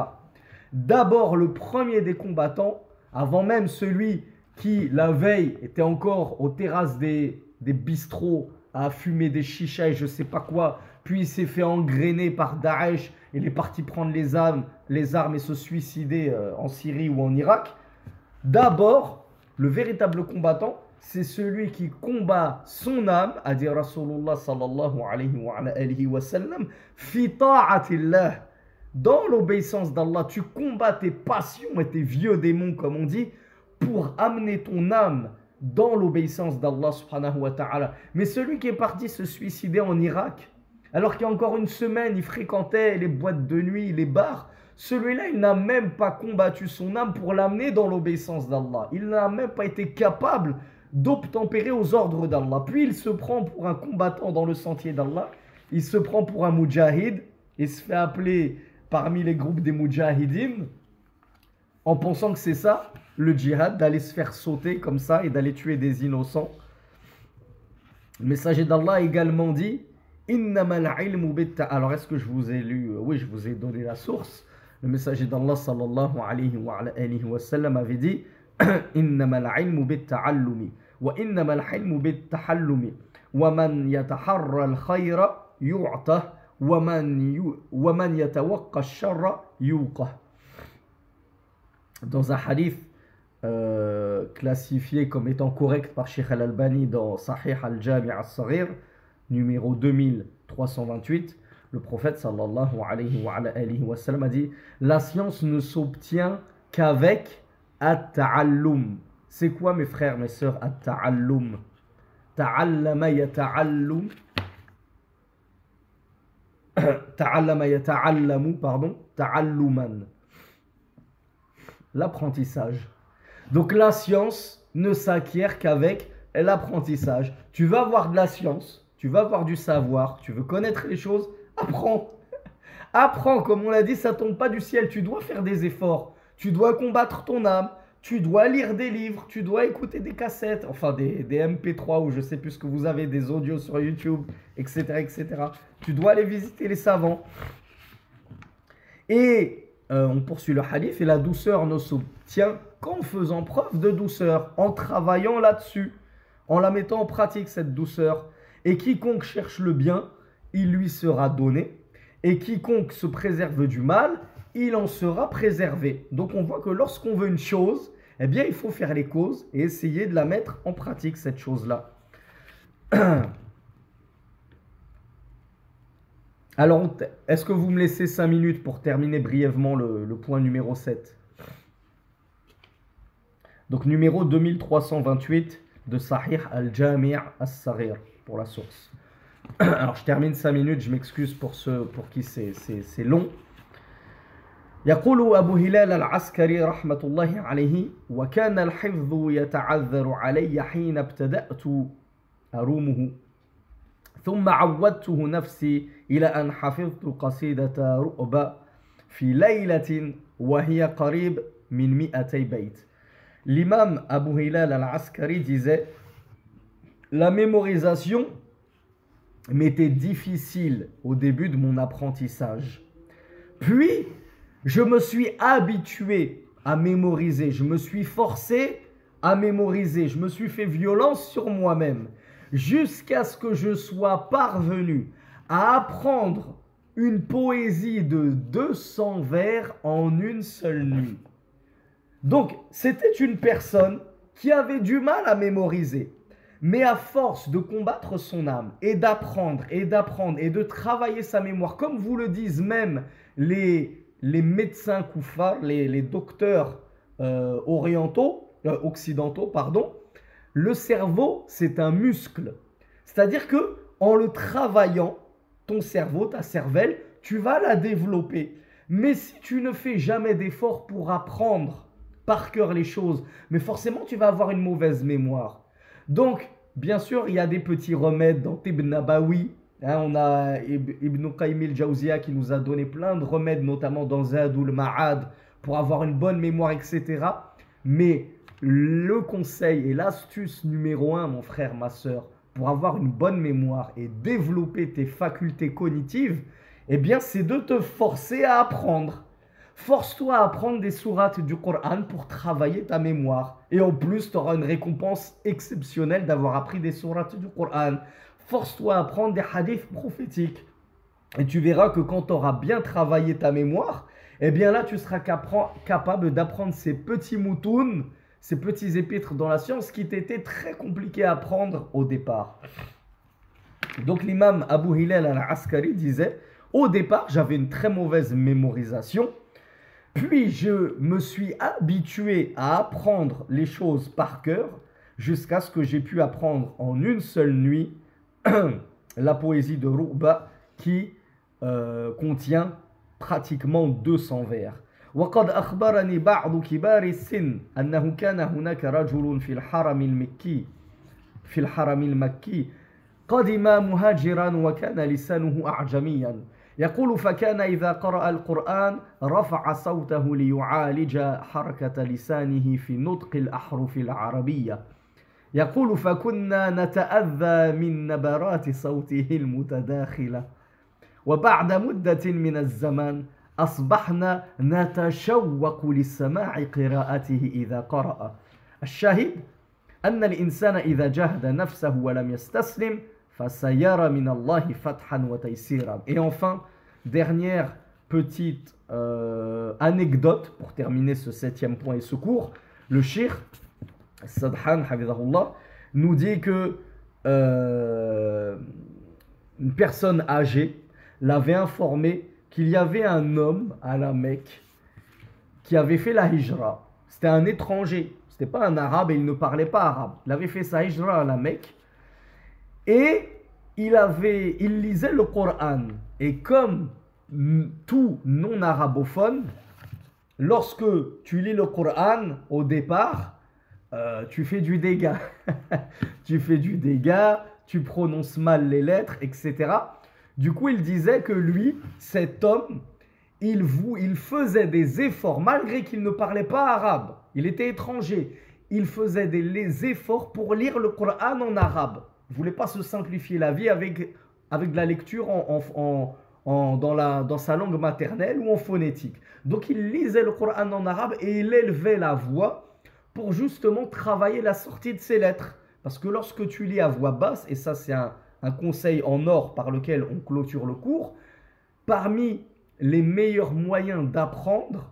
D'abord, le premier des combattants, avant même celui qui, la veille, était encore aux terrasses des bistrots à fumer des chichas et je sais pas quoi, puis il s'est fait engrainer par Daesh, il est parti prendre les armes et se suicider en Syrie ou en Irak. D'abord, le véritable combattant, c'est celui qui combat son âme, a dit Rasulullah sallallahu alayhi wa sallam, fi ta'atillah, dans l'obéissance d'Allah. Tu combats tes passions et tes vieux démons, comme on dit, pour amener ton âme dans l'obéissance d'Allah subhanahu wa ta'ala. Mais celui qui est parti se suicider en Irak, alors qu'il y a encore une semaine, il fréquentait les boîtes de nuit, les bars, celui-là, il n'a même pas combattu son âme pour l'amener dans l'obéissance d'Allah. Il n'a même pas été capable d'obtempérer aux ordres d'Allah. Puis il se prend pour un combattant dans le sentier d'Allah, il se prend pour un mujahid, et se fait appeler parmi les groupes des mujahidines, en pensant que c'est ça, le djihad, d'aller se faire sauter comme ça et d'aller tuer des innocents. Le messager d'Allah a également dit, alors est-ce que je vous ai lu? Oui, je vous ai donné la source. Le messager d'Allah sallallahu alayhi wa sallam avait dit, innamal ilmu bit-ta'allumi wa innamal hilmu bit-tahallumi wa man yataharra al-khayra yu'tah wa man yatawaqqa ash-sharra yuqah. Dans un hadith classifié comme étant correct par Sheikh Al-Albani dans Sahih Al-Jami' As-Saghir, numéro 2328, le prophète sallallahu alayhi wa sallam a dit: la science ne s'obtient qu'avec at-ta'allum. C'est quoi, mes frères, mes sœurs, at-ta'allum? Ta'allama yata'allum. Ta'allama yata'allamu, pardon, ta'alluman. L'apprentissage. Donc la science ne s'acquiert qu'avec l'apprentissage. Tu veux avoir de la science, tu veux avoir du savoir, tu veux connaître les choses, apprends. Apprends, comme on l'a dit, ça tombe pas du ciel. Tu dois faire des efforts. Tu dois combattre ton âme. Tu dois lire des livres. Tu dois écouter des cassettes, enfin des MP3 ou je sais plus ce que vous avez, des audios sur YouTube, etc., etc. Tu dois aller visiter les savants. Et on poursuit le hadith. Et la douceur ne s'obtient qu'en faisant preuve de douceur, en travaillant là-dessus, en la mettant en pratique, cette douceur. Et quiconque cherche le bien, il lui sera donné. Et quiconque se préserve du mal, il en sera préservé. Donc on voit que lorsqu'on veut une chose, eh bien il faut faire les causes et essayer de la mettre en pratique, cette chose-là. Alors, est-ce que vous me laissez 5 minutes pour terminer brièvement le point numéro 7? Donc numéro 2328 de Sahih Al-Jami' As-Saghir, pour la source. Alors je termine 5 minutes, je m'excuse pour ceux pour qui c'est long. يقول أبو هلال العسكري رحمة الله عليه: وكان الحفظ يتعذر علي حين ابتدأت أرومه ثم عودته نفسي إلى أن حفظت قصيدة رؤبة في ليلة وهي قريب من 200 بيت. L'imam Abu Hilal al-Askari disait: la mémorisation m'était difficile au début de mon apprentissage. Puis, je me suis habitué à mémoriser. Je me suis forcé à mémoriser. Je me suis fait violence sur moi-même jusqu'à ce que je sois parvenu à apprendre une poésie de 200 vers en une seule nuit. Donc, c'était une personne qui avait du mal à mémoriser. Mais à force de combattre son âme et d'apprendre et de travailler sa mémoire, comme vous le disent même les médecins koufars, les docteurs occidentaux, pardon, le cerveau, c'est un muscle. C'est-à-dire que en le travaillant, ton cerveau, ta cervelle, tu vas la développer. Mais si tu ne fais jamais d'effort pour apprendre par cœur les choses, mais forcément tu vas avoir une mauvaise mémoire. Donc, bien sûr, il y a des petits remèdes dans Tib Nabawi. On a Ibn Qayyim al-Jawziyya qui nous a donné plein de remèdes, notamment dans Zadul Ma'ad, pour avoir une bonne mémoire, etc. Mais le conseil et l'astuce numéro 1, mon frère, ma soeur, pour avoir une bonne mémoire et développer tes facultés cognitives, eh bien, c'est de te forcer à apprendre. Force-toi à apprendre des sourates du Coran pour travailler ta mémoire. Et en plus, tu auras une récompense exceptionnelle d'avoir appris des sourates du Coran. Force-toi à apprendre des hadiths prophétiques. Et tu verras que quand tu auras bien travaillé ta mémoire, eh bien là, tu seras capable d'apprendre ces petits moutouns, ces petits épîtres dans la science qui t'étaient très compliqués à apprendre au départ. Donc l'imam Abu Hilal al-Askari disait, au départ, j'avais une très mauvaise mémorisation, puis je me suis habitué à apprendre les choses par cœur jusqu'à ce que j'ai pu apprendre en une seule nuit la poésie de Ru'ba qui contient pratiquement 200 vers. وقد أخبرني بعض كبار السن أنه كان هناك رجل في الحرم المكي قدم مهاجرا وكان لسانه أعجميا يقول فكان إذا قرأ القرآن رفع صوته ليعالج حركة لسانه في نطق الأحرف العربية يقول فكنا نتأذى من نبرات صوته المتداخلة وبعد مدة من الزمان أصبحنا نتشوق لسماع قراءته إذا قرأ الشاهد أن الإنسان إذا جاهد نفسه ولم يستسلم فسيرى من الله فتحا وتيسيرا. Et enfin, dernière petite anecdote pour terminer ce 7e point et ce cours, le cheikh Sadhan Hafidhahullah nous dit que une personne âgée l'avait informé qu'il y avait un homme à la Mecque qui avait fait la hijra. C'était un étranger, c'était pas un arabe et il ne parlait pas arabe. Il avait fait sa hijra à la Mecque et il lisait le Coran. Et comme tout non-arabophone, lorsque tu lis le Coran au départ, tu fais du dégât. Tu fais du dégât, tu prononces mal les lettres, etc. Du coup, il disait que lui, cet homme, il faisait des efforts, malgré qu'il ne parlait pas arabe. Il était étranger. Il faisait des efforts pour lire le Coran en arabe. Il ne voulait pas se simplifier la vie avec de la lecture dans sa langue maternelle ou en phonétique. Donc, il lisait le Coran en arabe et il élevait la voix pour justement travailler la sortie de ses lettres. Parce que lorsque tu lis à voix basse, et ça c'est un conseil en or par lequel on clôture le cours, parmi les meilleurs moyens d'apprendre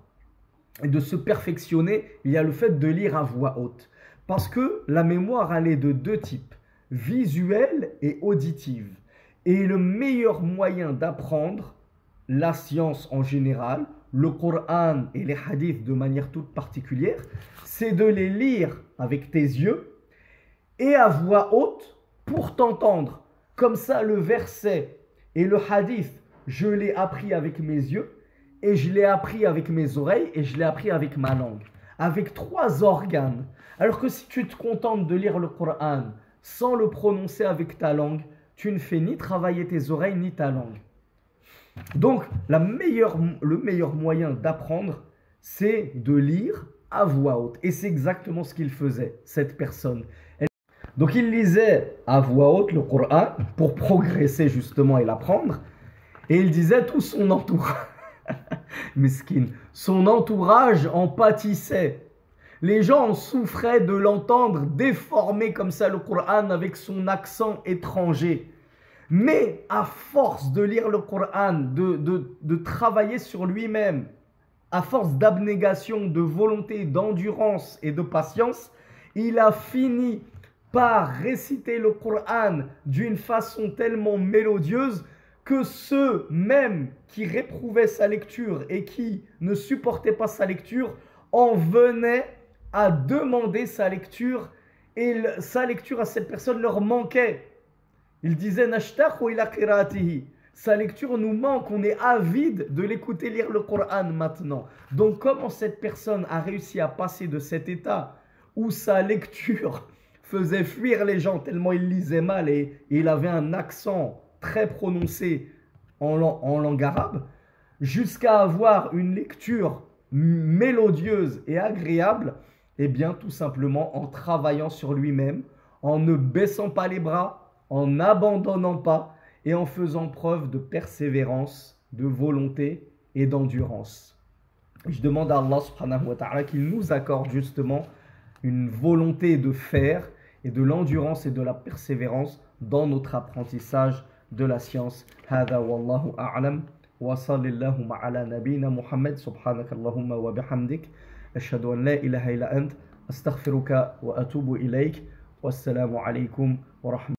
et de se perfectionner, il y a le fait de lire à voix haute. Parce que la mémoire, elle est de deux types, visuelle et auditive. Et le meilleur moyen d'apprendre la science en général, le Coran et les hadiths de manière toute particulière, c'est de les lire avec tes yeux et à voix haute pour t'entendre. Comme ça, le verset et le hadith, je l'ai appris avec mes yeux et je l'ai appris avec mes oreilles et je l'ai appris avec ma langue. Avec 3 organes. Alors que si tu te contentes de lire le Coran sans le prononcer avec ta langue, tu ne fais ni travailler tes oreilles ni ta langue. Donc, le meilleur moyen d'apprendre, c'est de lire à voix haute. Et c'est exactement ce qu'il faisait, cette personne. Donc, il lisait à voix haute le Coran pour progresser justement et l'apprendre. Et il disait tout son entourage. Miskin. Son entourage en pâtissait. Les gens en souffraient de l'entendre déformer comme ça le Coran avec son accent étranger. Mais à force de lire le Coran, de travailler sur lui-même, à force d'abnégation, de volonté, d'endurance et de patience, il a fini par réciter le Coran d'une façon tellement mélodieuse que ceux même qui réprouvaient sa lecture et qui ne supportaient pas sa lecture en venaient à demander sa lecture et sa lecture à cette personne leur manquait. Il disait Nashtaqu ila qiraatihi. Sa lecture nous manque, on est avide de l'écouter lire le Coran maintenant. Donc comment cette personne a réussi à passer de cet état où sa lecture faisait fuir les gens tellement il lisait mal et il avait un accent très prononcé en langue arabe, jusqu'à avoir une lecture mélodieuse et agréable, Eh bien, tout simplement en travaillant sur lui-même, en ne baissant pas les bras, en n'abandonnant pas et en faisant preuve de persévérance, de volonté et d'endurance. Je demande à Allah subhanahu wa ta'ala qu'il nous accorde justement une volonté de faire et de l'endurance et de la persévérance dans notre apprentissage de la science. Hada wallahu a'lam wa sallallahu ala nabina Muhammad subhanaka Allahumma wa bihamdik ashhadu an la ilaha illa ant astaghfiruka wa atubu ilayk wassalamu alaykum wa rahmatullahi